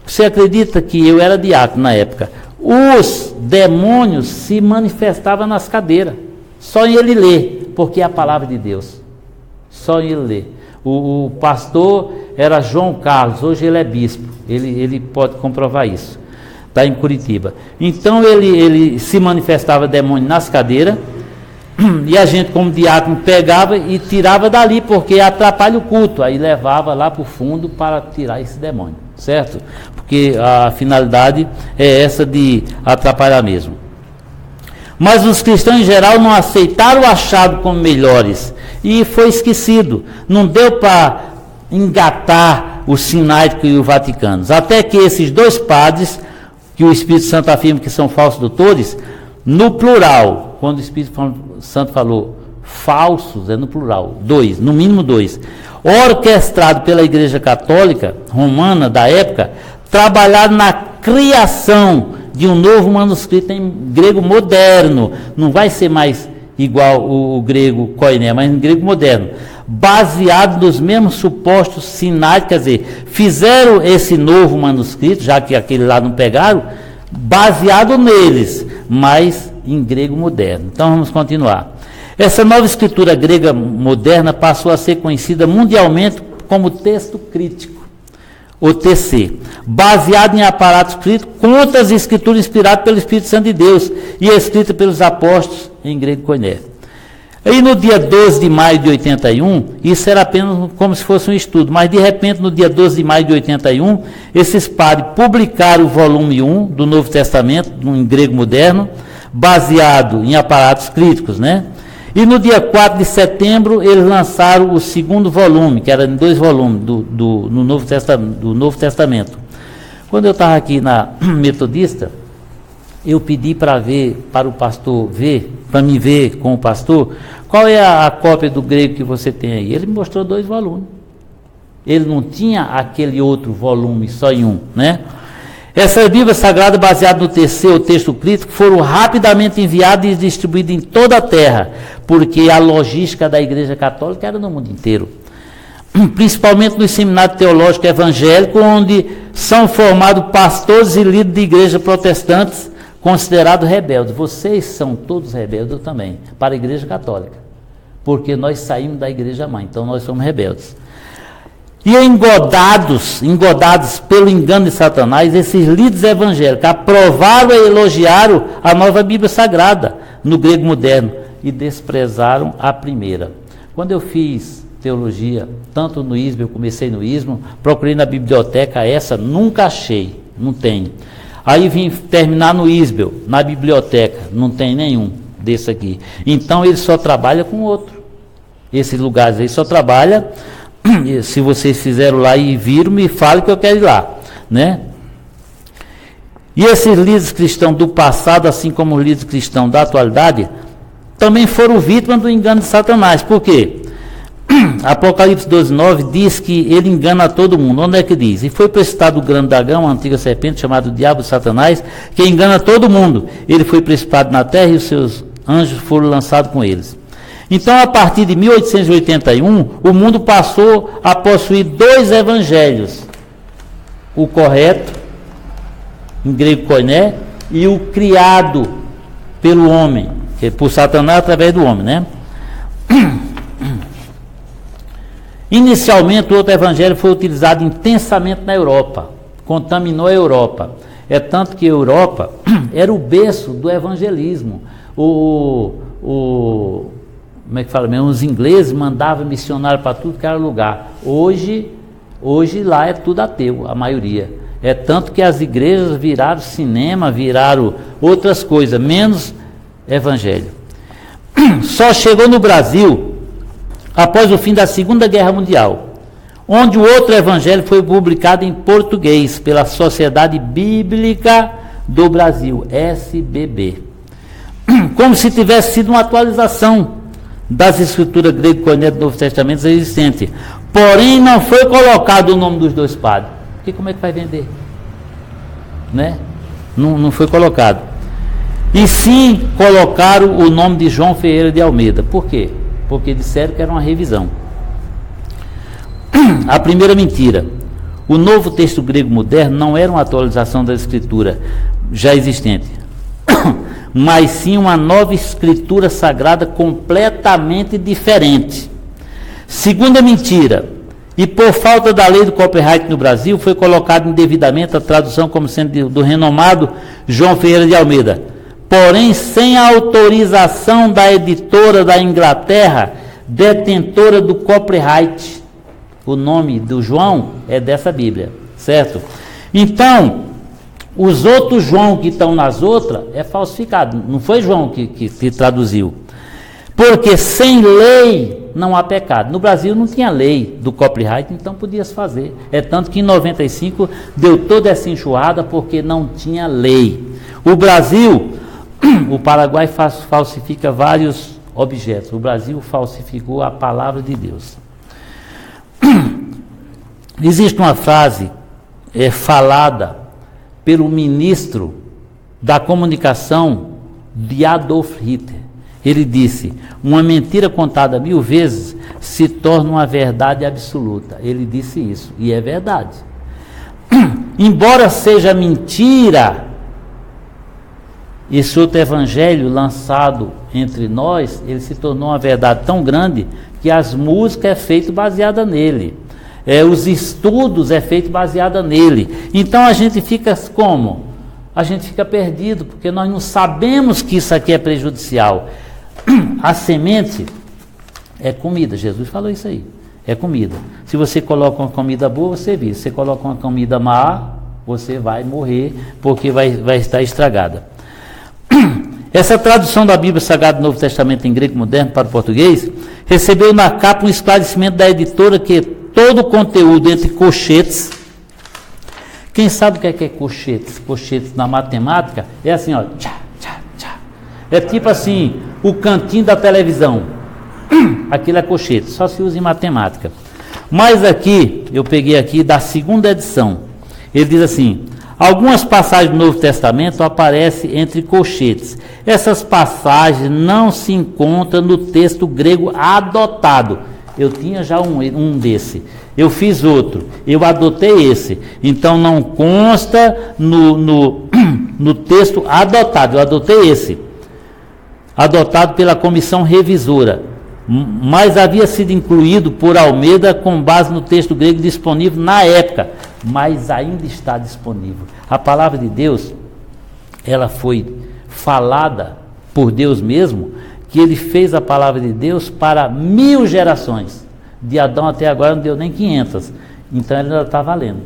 Você acredita que eu era diácono na época? Os demônios se manifestavam nas cadeiras. Só em ele ler, porque é a palavra de Deus. Só em ele ler. O pastor era João Carlos, hoje ele é bispo. Ele pode comprovar isso. Está em Curitiba. Então ele se manifestava demônio nas cadeiras. E a gente, como diácono, pegava e tirava dali, porque atrapalha o culto. Aí levava lá para o fundo para tirar esse demônio. Certo? Porque a finalidade é essa de atrapalhar mesmo. Mas os cristãos em geral não aceitaram o achado como melhores e foi esquecido. Não deu para engatar o sináitico e o vaticanos. Até que esses 2 padres, que o Espírito Santo afirma que são falsos doutores, no plural, quando o Espírito Santo falou falsos, é no plural, 2, no mínimo 2, orquestrado pela Igreja Católica Romana da época, trabalhado na criação de um novo manuscrito em grego moderno, não vai ser mais igual o grego koiné, mas em grego moderno, baseado nos mesmos supostos sinais, quer dizer, fizeram esse novo manuscrito, já que aquele lá não pegaram, baseado neles, mas em grego moderno. Então vamos continuar. Essa nova escritura grega moderna passou a ser conhecida mundialmente como texto crítico, o TC, baseado em aparato escrito contra as escrituras inspiradas pelo Espírito Santo de Deus e escrita pelos apóstolos em grego koiné. Aí no dia 12 de maio de 81, isso era apenas como se fosse um estudo, mas de repente no dia 12 de maio de 81, esses padres publicaram o volume 1 do Novo Testamento, em grego moderno, baseado em aparatos críticos, né? E no dia 4 de setembro, eles lançaram o segundo volume, que era em 2 volumes do Novo Testamento. Quando eu estava aqui na Metodista, eu pedi para o pastor ver, para me ver com o pastor, qual é a cópia do grego que você tem aí. Ele me mostrou 2 volumes. Ele não tinha aquele outro volume só em um, né? Essas Bíblias Sagradas, baseadas no terceiro texto crítico, foram rapidamente enviadas e distribuídas em toda a terra, porque a logística da Igreja Católica era no mundo inteiro. Principalmente no seminário teológico evangélico, onde são formados pastores e líderes de igrejas protestantes considerados rebeldes. Vocês são todos rebeldes, eu também, para a Igreja Católica, porque nós saímos da Igreja Mãe, então nós somos rebeldes. E engodados pelo engano de Satanás, esses líderes evangélicos aprovaram e elogiaram a nova Bíblia Sagrada, no grego moderno, e desprezaram a primeira. Quando eu fiz teologia, tanto no ISBE, eu comecei no ISMO, procurei na biblioteca essa, nunca achei, não tem. Aí vim terminar no ISBE, na biblioteca, não tem nenhum desse aqui. Então ele só trabalha com outro. Esses lugares aí só trabalha. Se vocês fizeram lá e viram, me falem que eu quero ir lá, né? E esses líderes cristãos do passado, assim como os líderes cristãos da atualidade, também foram vítimas do engano de Satanás. Por quê? Apocalipse 12:9 diz que ele engana todo mundo. Onde é que diz? E foi precipitado o grande dragão, a antiga serpente, chamado Diabo Satanás, que engana todo mundo. Ele foi precipitado na terra e os seus anjos foram lançados com eles. Então, a partir de 1881, o mundo passou a possuir 2 evangelhos. O correto, em grego koiné, e o criado pelo homem, por Satanás através do homem, né? Inicialmente, o outro evangelho foi utilizado intensamente na Europa, contaminou a Europa. É tanto que a Europa era o berço do evangelismo. Como é que fala mesmo? Os ingleses mandavam missionário para tudo que era lugar. Hoje lá é tudo ateu, a maioria. É tanto que as igrejas viraram cinema, viraram outras coisas, menos evangelho. Só chegou no Brasil após o fim da Segunda Guerra Mundial, onde o outro evangelho foi publicado em português pela Sociedade Bíblica do Brasil, SBB. Como se tivesse sido uma atualização das escrituras grego koiné do Novo Testamento existente. Porém, não foi colocado o nome dos 2 padres. Porque como é que vai vender? Né? Não foi colocado. E sim colocaram o nome de João Ferreira de Almeida. Por quê? Porque disseram que era uma revisão. A primeira mentira. O novo texto grego moderno não era uma atualização da escritura já existente, mas sim uma nova escritura sagrada completamente diferente. Segunda mentira, e por falta da lei do copyright no Brasil, foi colocado indevidamente a tradução como sendo do renomado João Ferreira de Almeida, porém sem a autorização da editora da Inglaterra, detentora do copyright. O nome do João é dessa Bíblia, certo? Então, os outros João que estão nas outras é falsificado. Não foi João que traduziu. Porque sem lei não há pecado. No Brasil não tinha lei do copyright, então podia-se fazer. É tanto que em 95 deu toda essa enxurrada porque não tinha lei. O Brasil o Paraguai falsifica vários objetos. O Brasil falsificou a palavra de Deus. Existe uma frase falada pelo ministro da comunicação de Adolf Hitler. Ele disse: uma mentira contada 1000 vezes se torna uma verdade absoluta. Ele disse isso, e é verdade. Embora seja mentira, esse outro evangelho lançado entre nós, ele se tornou uma verdade tão grande que as músicas é feito baseada nele. Os estudos é feito baseada nele. Então a gente fica como? A gente fica perdido, porque nós não sabemos que isso aqui é prejudicial. A semente é comida, Jesus falou isso aí, é comida. Se você coloca uma comida boa, você vive. Se você coloca uma comida má, você vai morrer, porque vai estar estragada. Essa tradução da Bíblia Sagrada do Novo Testamento em grego moderno para o português recebeu na capa um esclarecimento da editora que todo o conteúdo entre colchetes. Quem sabe o que é colchetes? Colchetes na matemática é assim, ó, tchá, tchá, tchá. É tipo assim, o cantinho da televisão. Aquilo é colchete, só se usa em matemática. Mas aqui, eu peguei aqui da segunda edição. Ele diz assim: algumas passagens do Novo Testamento aparecem entre colchetes. Essas passagens não se encontram no texto grego adotado. Eu tinha já um desse. Eu fiz outro. Eu adotei esse. Então não consta no texto adotado. Eu adotei esse. Adotado pela comissão revisora. Mas havia sido incluído por Almeida com base no texto grego disponível na época. Mas ainda está disponível. A palavra de Deus, ela foi falada por Deus mesmo, que ele fez a palavra de Deus para 1000 gerações. De Adão até agora não deu nem 500. Então ele ainda está valendo.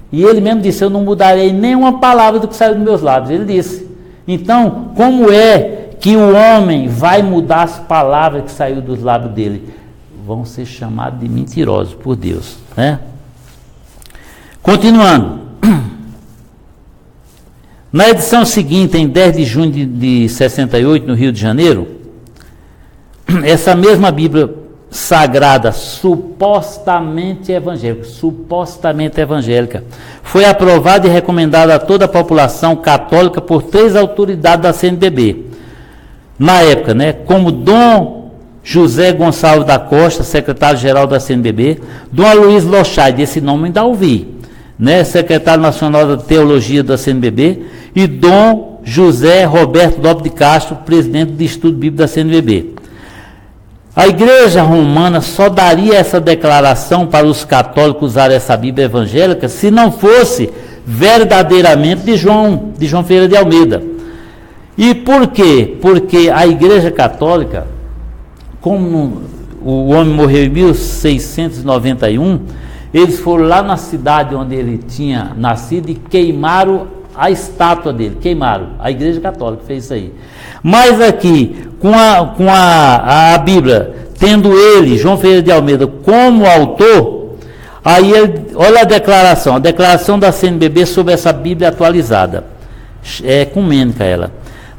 E ele mesmo disse: eu não mudarei nenhuma palavra do que saiu dos meus lábios. Ele disse. Então, como é que o homem vai mudar as palavras que saiu dos lábios dele? Vão ser chamados de mentirosos por Deus, né? Continuando. Na edição seguinte, em 10 de junho de 68, no Rio de Janeiro, essa mesma Bíblia Sagrada, supostamente evangélica, foi aprovada e recomendada a toda a população católica por 3 autoridades da CNBB. Na época, né, como Dom José Gonçalves da Costa, secretário-geral da CNBB, Dom Aloysio Lochaide, esse nome ainda ouvi, né, secretário nacional da Teologia da CNBB, e Dom José Roberto Lopes de Castro, presidente de Estudo Bíblico da CNBB. A Igreja Romana só daria essa declaração para os católicos usar essa Bíblia evangélica se não fosse verdadeiramente de João Ferreira de Almeida. E por quê? Porque a Igreja Católica, como o homem morreu em 1691, eles foram lá na cidade onde ele tinha nascido e queimaram a estátua dele, queimaram. A Igreja Católica fez isso aí. Mas aqui, com a Bíblia, tendo ele, João Ferreira de Almeida, como autor, aí olha a declaração da CNBB sobre essa Bíblia atualizada. É ecumênica ela.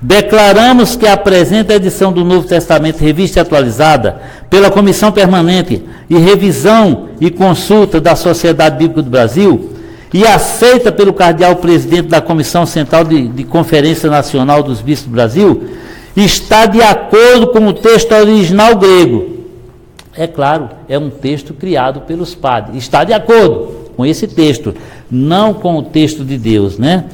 Declaramos que a presente edição do Novo Testamento, revista e atualizada pela Comissão Permanente e Revisão e Consulta da Sociedade Bíblica do Brasil e aceita pelo cardeal presidente da Comissão Central de Conferência Nacional dos Bispos do Brasil, está de acordo com o texto original grego. É claro, é um texto criado pelos padres. Está de acordo com esse texto, não com o texto de Deus, né?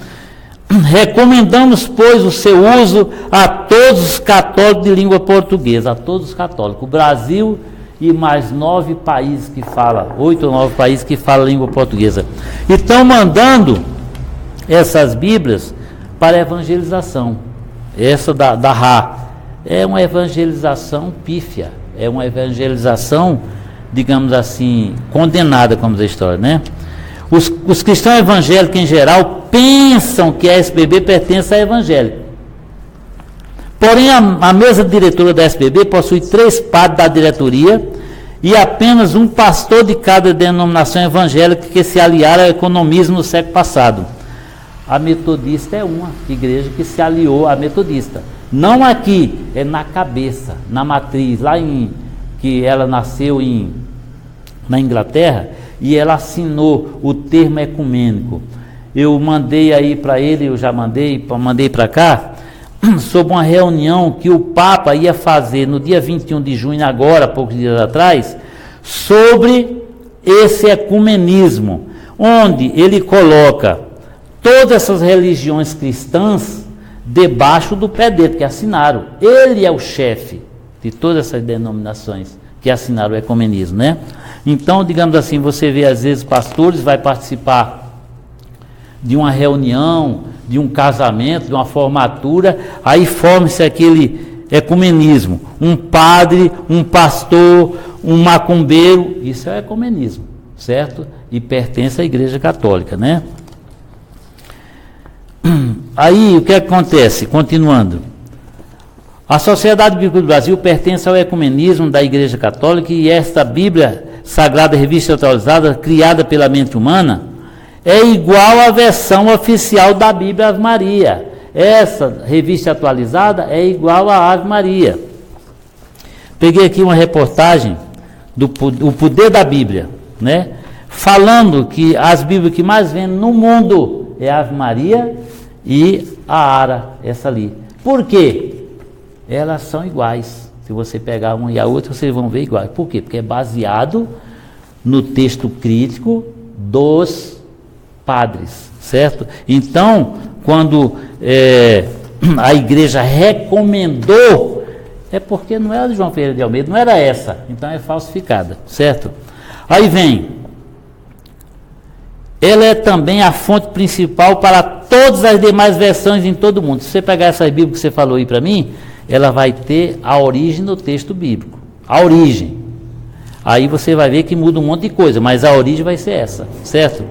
Recomendamos, pois, o seu uso a todos os católicos de língua portuguesa, a todos os católicos, o Brasil e mais 9 países que falam, 8 ou 9 países que falam língua portuguesa. E estão mandando essas Bíblias para evangelização. Essa da RA é uma evangelização pífia, é uma evangelização, digamos assim, condenada, como diz a história, né? Os cristãos evangélicos em geral pensam que a SBB pertence à evangélica. Porém, a mesa diretora da SBB possui 3 padres da diretoria e apenas um pastor de cada denominação evangélica que se aliaram ao economismo no século passado. A metodista é uma igreja que se aliou à metodista. Não aqui, é na cabeça, na matriz, que ela nasceu na Inglaterra, e ela assinou o termo ecumênico. Eu mandei aí para ele, eu já mandei para cá, sobre uma reunião que o Papa ia fazer no dia 21 de junho, agora, poucos dias atrás, sobre esse ecumenismo, onde ele coloca todas essas religiões cristãs debaixo do pé dele, que assinaram. Ele é o chefe de todas essas denominações que assinaram o ecumenismo, né? Então, digamos assim, você vê às vezes pastores, vai participar de uma reunião, de um casamento, de uma formatura, aí forma-se aquele ecumenismo. Um padre, um pastor, um macumbeiro, isso é ecumenismo, certo? E pertence à Igreja Católica, né? Aí, o que acontece? Continuando. A Sociedade Bíblica do Brasil pertence ao ecumenismo da Igreja Católica, e esta Bíblia Sagrada, revista atualizada, criada pela mente humana, é igual à versão oficial da Bíblia Ave Maria. Essa revista atualizada é igual à Ave Maria. Peguei aqui uma reportagem do O Poder da Bíblia, né? Falando que as Bíblias que mais vendem no mundo é a Ave Maria e a Ara, essa ali. Por quê? Elas são iguais. Se você pegar uma e a outra, vocês vão ver iguais. Por quê? Porque é baseado no texto crítico dos padres, certo? Então, quando a igreja recomendou, é porque não era de João Ferreira de Almeida, não era essa, então é falsificada, certo? Aí vem, ela é também a fonte principal para todas as demais versões em todo o mundo. Se você pegar essa Bíblia que você falou aí para mim, ela vai ter a origem do texto bíblico, a origem. Aí você vai ver que muda um monte de coisa, mas a origem vai ser essa, certo?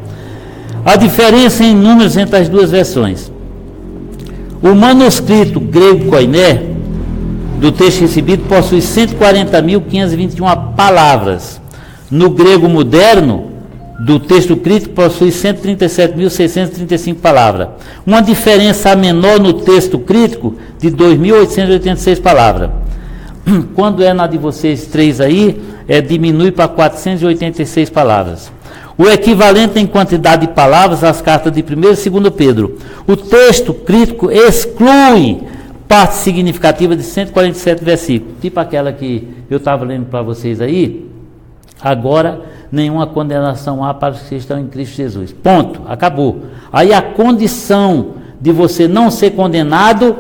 A diferença em números entre as duas versões. O manuscrito grego koiné do texto recebido possui 140.521 palavras. No grego moderno, do texto crítico, possui 137.635 palavras. Uma diferença menor no texto crítico de 2.886 palavras. Quando é na de vocês três aí, diminui para 486 palavras. O equivalente em quantidade de palavras às cartas de 1 e 2 Pedro. O texto crítico exclui parte significativa de 147 versículos, tipo aquela que eu estava lendo para vocês aí. Agora, nenhuma condenação há para os que estão em Cristo Jesus. Ponto, acabou. Aí a condição de você não ser condenado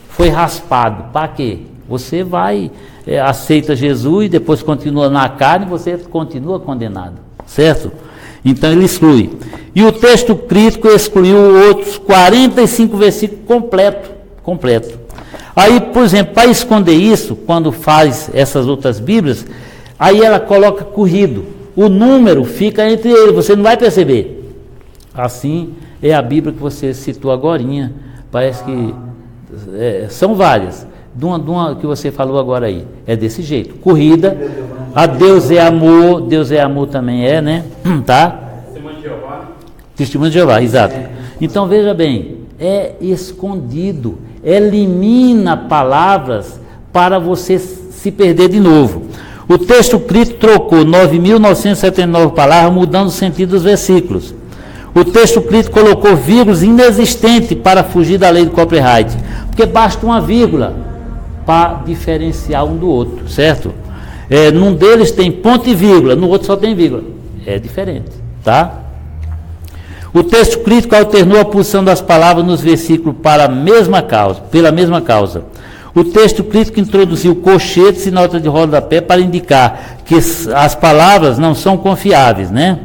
foi raspado. Para quê? Você vai, aceita Jesus, depois continua na carne, você continua condenado, certo? Então ele exclui. E o texto crítico excluiu outros 45 versículos completo. Aí, por exemplo, para esconder isso, quando faz essas outras Bíblias, aí ela coloca corrido. O número fica entre eles, você não vai perceber. Assim é a Bíblia que você citou agorinha. Parece que são várias. De uma que você falou agora aí. É desse jeito. Corrida. A Deus é amor também né? Tá? Testemunho de Jeová. Testemunho de Jeová, exato. Então veja bem, é escondido. Elimina palavras para você se perder de novo. O texto crítico trocou 9.979 palavras, mudando o sentido dos versículos. O texto crítico colocou vírgulas inexistentes para fugir da lei do copyright, porque basta uma vírgula para diferenciar um do outro, certo? Num deles tem ponto e vírgula, no outro só tem vírgula. É diferente, tá? O texto crítico alternou a posição das palavras nos versículos pela mesma causa. O texto crítico introduziu colchetes e notas de rodapé para indicar que as palavras não são confiáveis, né?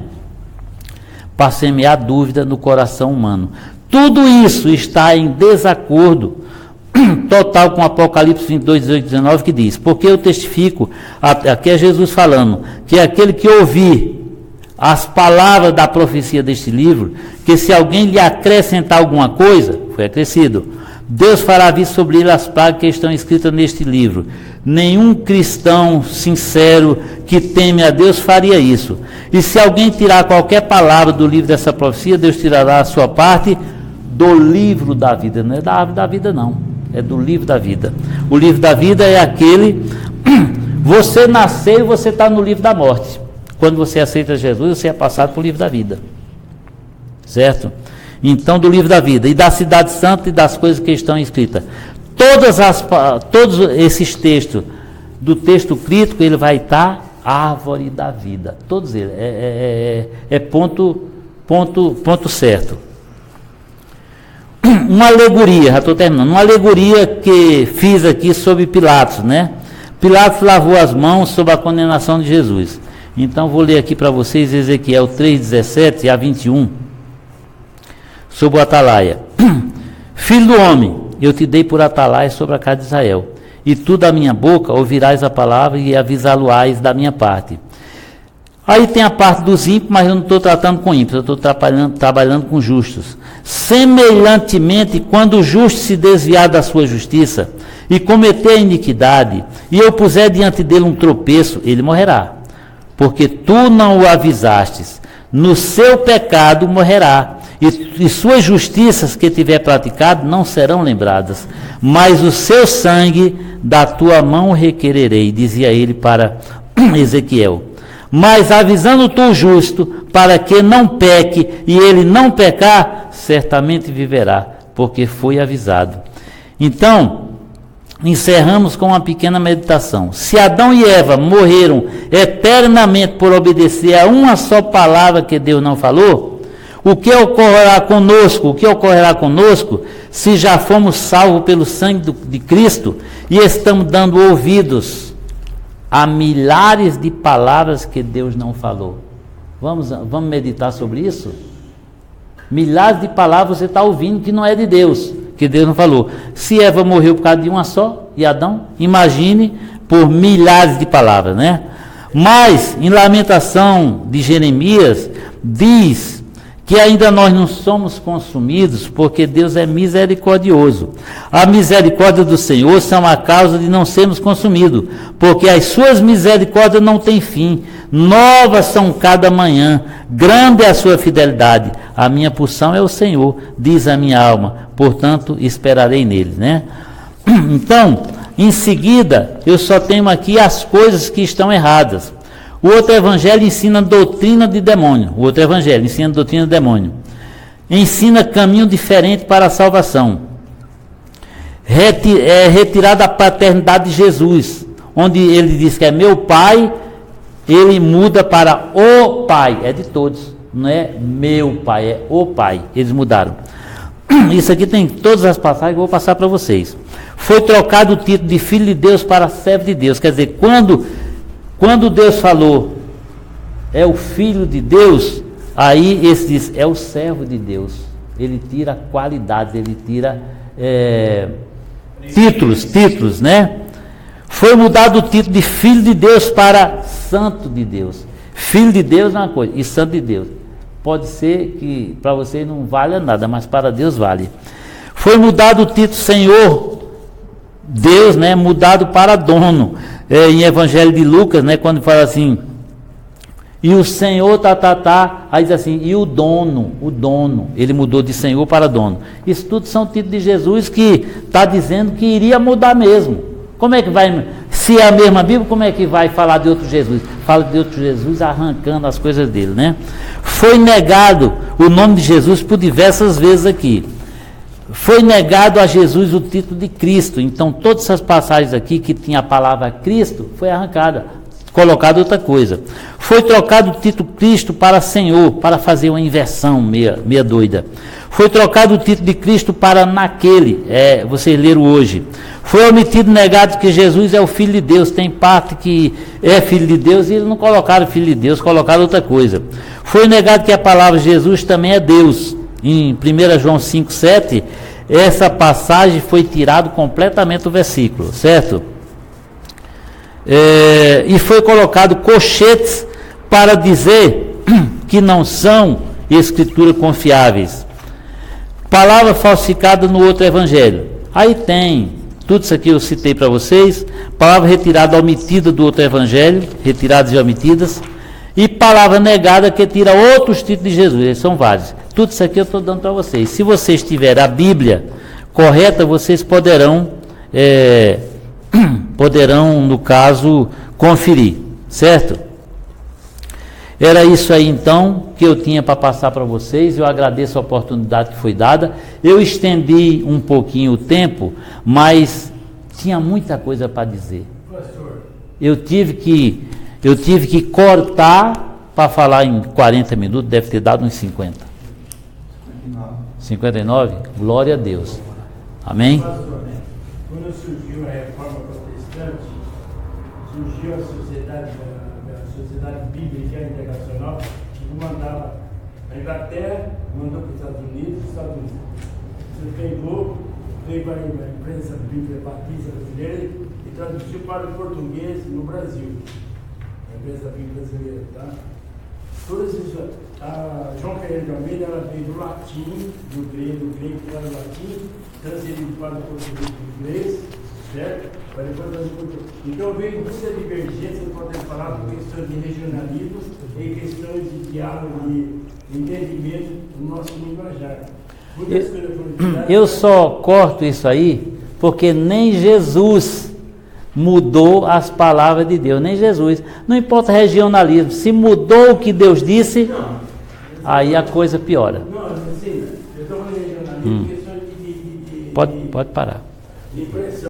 Para semear dúvida no coração humano. Tudo isso está em desacordo total com Apocalipse 22, 18 e 19, que diz: porque eu testifico, aqui é Jesus falando, que aquele que ouvir as palavras da profecia deste livro, que se alguém lhe acrescentar alguma coisa, foi acrescido, Deus fará vir sobre ele as pragas que estão escritas neste livro. Nenhum cristão sincero que teme a Deus faria isso. E se alguém tirar qualquer palavra do livro dessa profecia, Deus tirará a sua parte do livro da vida. Não é da árvore da vida, não. É do livro da vida. O livro da vida é aquele... Você nasceu e você está no livro da morte. Quando você aceita Jesus, você é passado para o livro da vida. Certo? Então, do livro da vida. E da cidade santa e das coisas que estão escritas. Todos esses textos, do texto crítico, ele vai estar árvore da vida. Todos eles. Ponto certo. Uma alegoria, já estou terminando. Uma alegoria que fiz aqui sobre Pilatos, né? Pilatos lavou as mãos sob a condenação de Jesus. Então, vou ler aqui para vocês Ezequiel 3:17 a 21. Sobre o atalaia. Filho do homem, eu te dei por atalaia sobre a casa de Israel. E tu da minha boca ouvirás a palavra e avisá-lo-ás da minha parte. Aí tem a parte dos ímpios, mas eu não estou tratando com ímpios, eu estou trabalhando com justos. Semelhantemente, quando o justo se desviar da sua justiça e cometer a iniquidade, e eu puser diante dele um tropeço, ele morrerá. Porque tu não o avisastes, no seu pecado morrerá, e suas justiças que tiver praticado não serão lembradas, mas o seu sangue da tua mão requererei, dizia ele para Ezequiel. Mas avisando tu o justo, para que não peque, e ele não pecar, certamente viverá, porque foi avisado. Então, encerramos com uma pequena meditação. Se Adão e Eva morreram eternamente por obedecer a uma só palavra que Deus não falou, o que ocorrerá conosco? O que ocorrerá conosco se já fomos salvos pelo sangue de Cristo e estamos dando ouvidos a milhares de palavras que Deus não falou? Vamos meditar sobre isso? Milhares de palavras você está ouvindo que não é de Deus, que Deus não falou. Se Eva morreu por causa de uma só, e Adão, imagine por milhares de palavras, né? Mas, em Lamentação de Jeremias, diz que ainda nós não somos consumidos, porque Deus é misericordioso. A misericórdia do Senhor são a causa de não sermos consumidos, porque as suas misericórdias não têm fim, novas são cada manhã, grande é a sua fidelidade. A minha porção é o Senhor, diz a minha alma, portanto esperarei nele, né? Então, em seguida, eu só tenho aqui as coisas que estão erradas. O outro evangelho ensina doutrina de demônio. O outro evangelho ensina doutrina de demônio. Ensina caminho diferente para a salvação. Retirada a paternidade de Jesus, onde ele diz que é meu pai, ele muda para o pai. É de todos, não é meu pai, é o pai. Eles mudaram. Isso aqui tem todas as passagens que eu vou passar para vocês. Foi trocado o título de filho de Deus para servo de Deus. Quer dizer, quando Deus falou, é o Filho de Deus, aí esse diz, é o servo de Deus. Ele tira qualidades, ele tira títulos, né? Foi mudado o título de Filho de Deus para Santo de Deus. Filho de Deus é uma coisa, e Santo de Deus. Pode ser que para você não valha nada, mas para Deus vale. Foi mudado o título Senhor Deus, né? Mudado para dono. Em Evangelho de Lucas, né, quando fala assim, e o Senhor, aí diz assim, e o dono, ele mudou de Senhor para dono. Isso tudo são títulos de Jesus que está dizendo que iria mudar mesmo. Como é que vai, se é a mesma Bíblia, como é que vai falar de outro Jesus? Fala de outro Jesus arrancando as coisas dele, né? Foi negado o nome de Jesus por diversas vezes aqui. Foi negado a Jesus o título de Cristo. Então todas essas passagens aqui que tinha a palavra Cristo, foi arrancada, colocado outra coisa. Foi trocado o título Cristo para Senhor, para fazer uma inversão meia doida. Foi trocado o título de Cristo para naquele, vocês leram hoje. Foi omitido, negado que Jesus é o Filho de Deus. Tem parte que é Filho de Deus e eles não colocaram Filho de Deus, colocaram outra coisa. Foi negado que a palavra Jesus também é Deus. Em 1 João 5,7, essa passagem foi tirado completamente do versículo, certo? E foi colocado colchetes para dizer que não são escrituras confiáveis. Palavra falsificada no outro evangelho. Aí tem, tudo isso aqui eu citei para vocês, palavra retirada, omitida do outro evangelho, retiradas e omitidas, e palavra negada que tira outros títulos de Jesus, eles são vários. Tudo isso aqui eu estou dando para vocês. Se vocês tiverem a Bíblia correta, vocês poderão, no caso, conferir, certo? Era isso aí então que eu tinha para passar para vocês. Eu agradeço a oportunidade que foi dada. Eu estendi um pouquinho o tempo, mas tinha muita coisa para dizer. Eu tive que cortar para falar em 40 minutos, deve ter dado uns 50. 59? Glória a Deus. Amém? Quando surgiu a reforma protestante, surgiu a sociedade bíblica internacional, que mandava a Inglaterra, mandou para os Estados Unidos, você pegou a imprensa bíblica batista brasileira e traduziu para o português no Brasil. A imprensa bíblica brasileira, tá? Todas essas, a João Ferreira de Almeida, ela veio do latim, do grego para o latim, transferido para o português do inglês, certo? Para depois fazer português. Então veio muita divergência, podemos falar, por questões de regionalismo e questões de diálogo e entendimento do nosso linguajar. Eu só corto isso aí porque nem Jesus mudou as palavras de Deus, nem Jesus. Não importa regionalismo, se mudou o que Deus disse, aí a coisa piora. Não, assim, eu estou falando regionalismo, questão de Pode parar. impressão.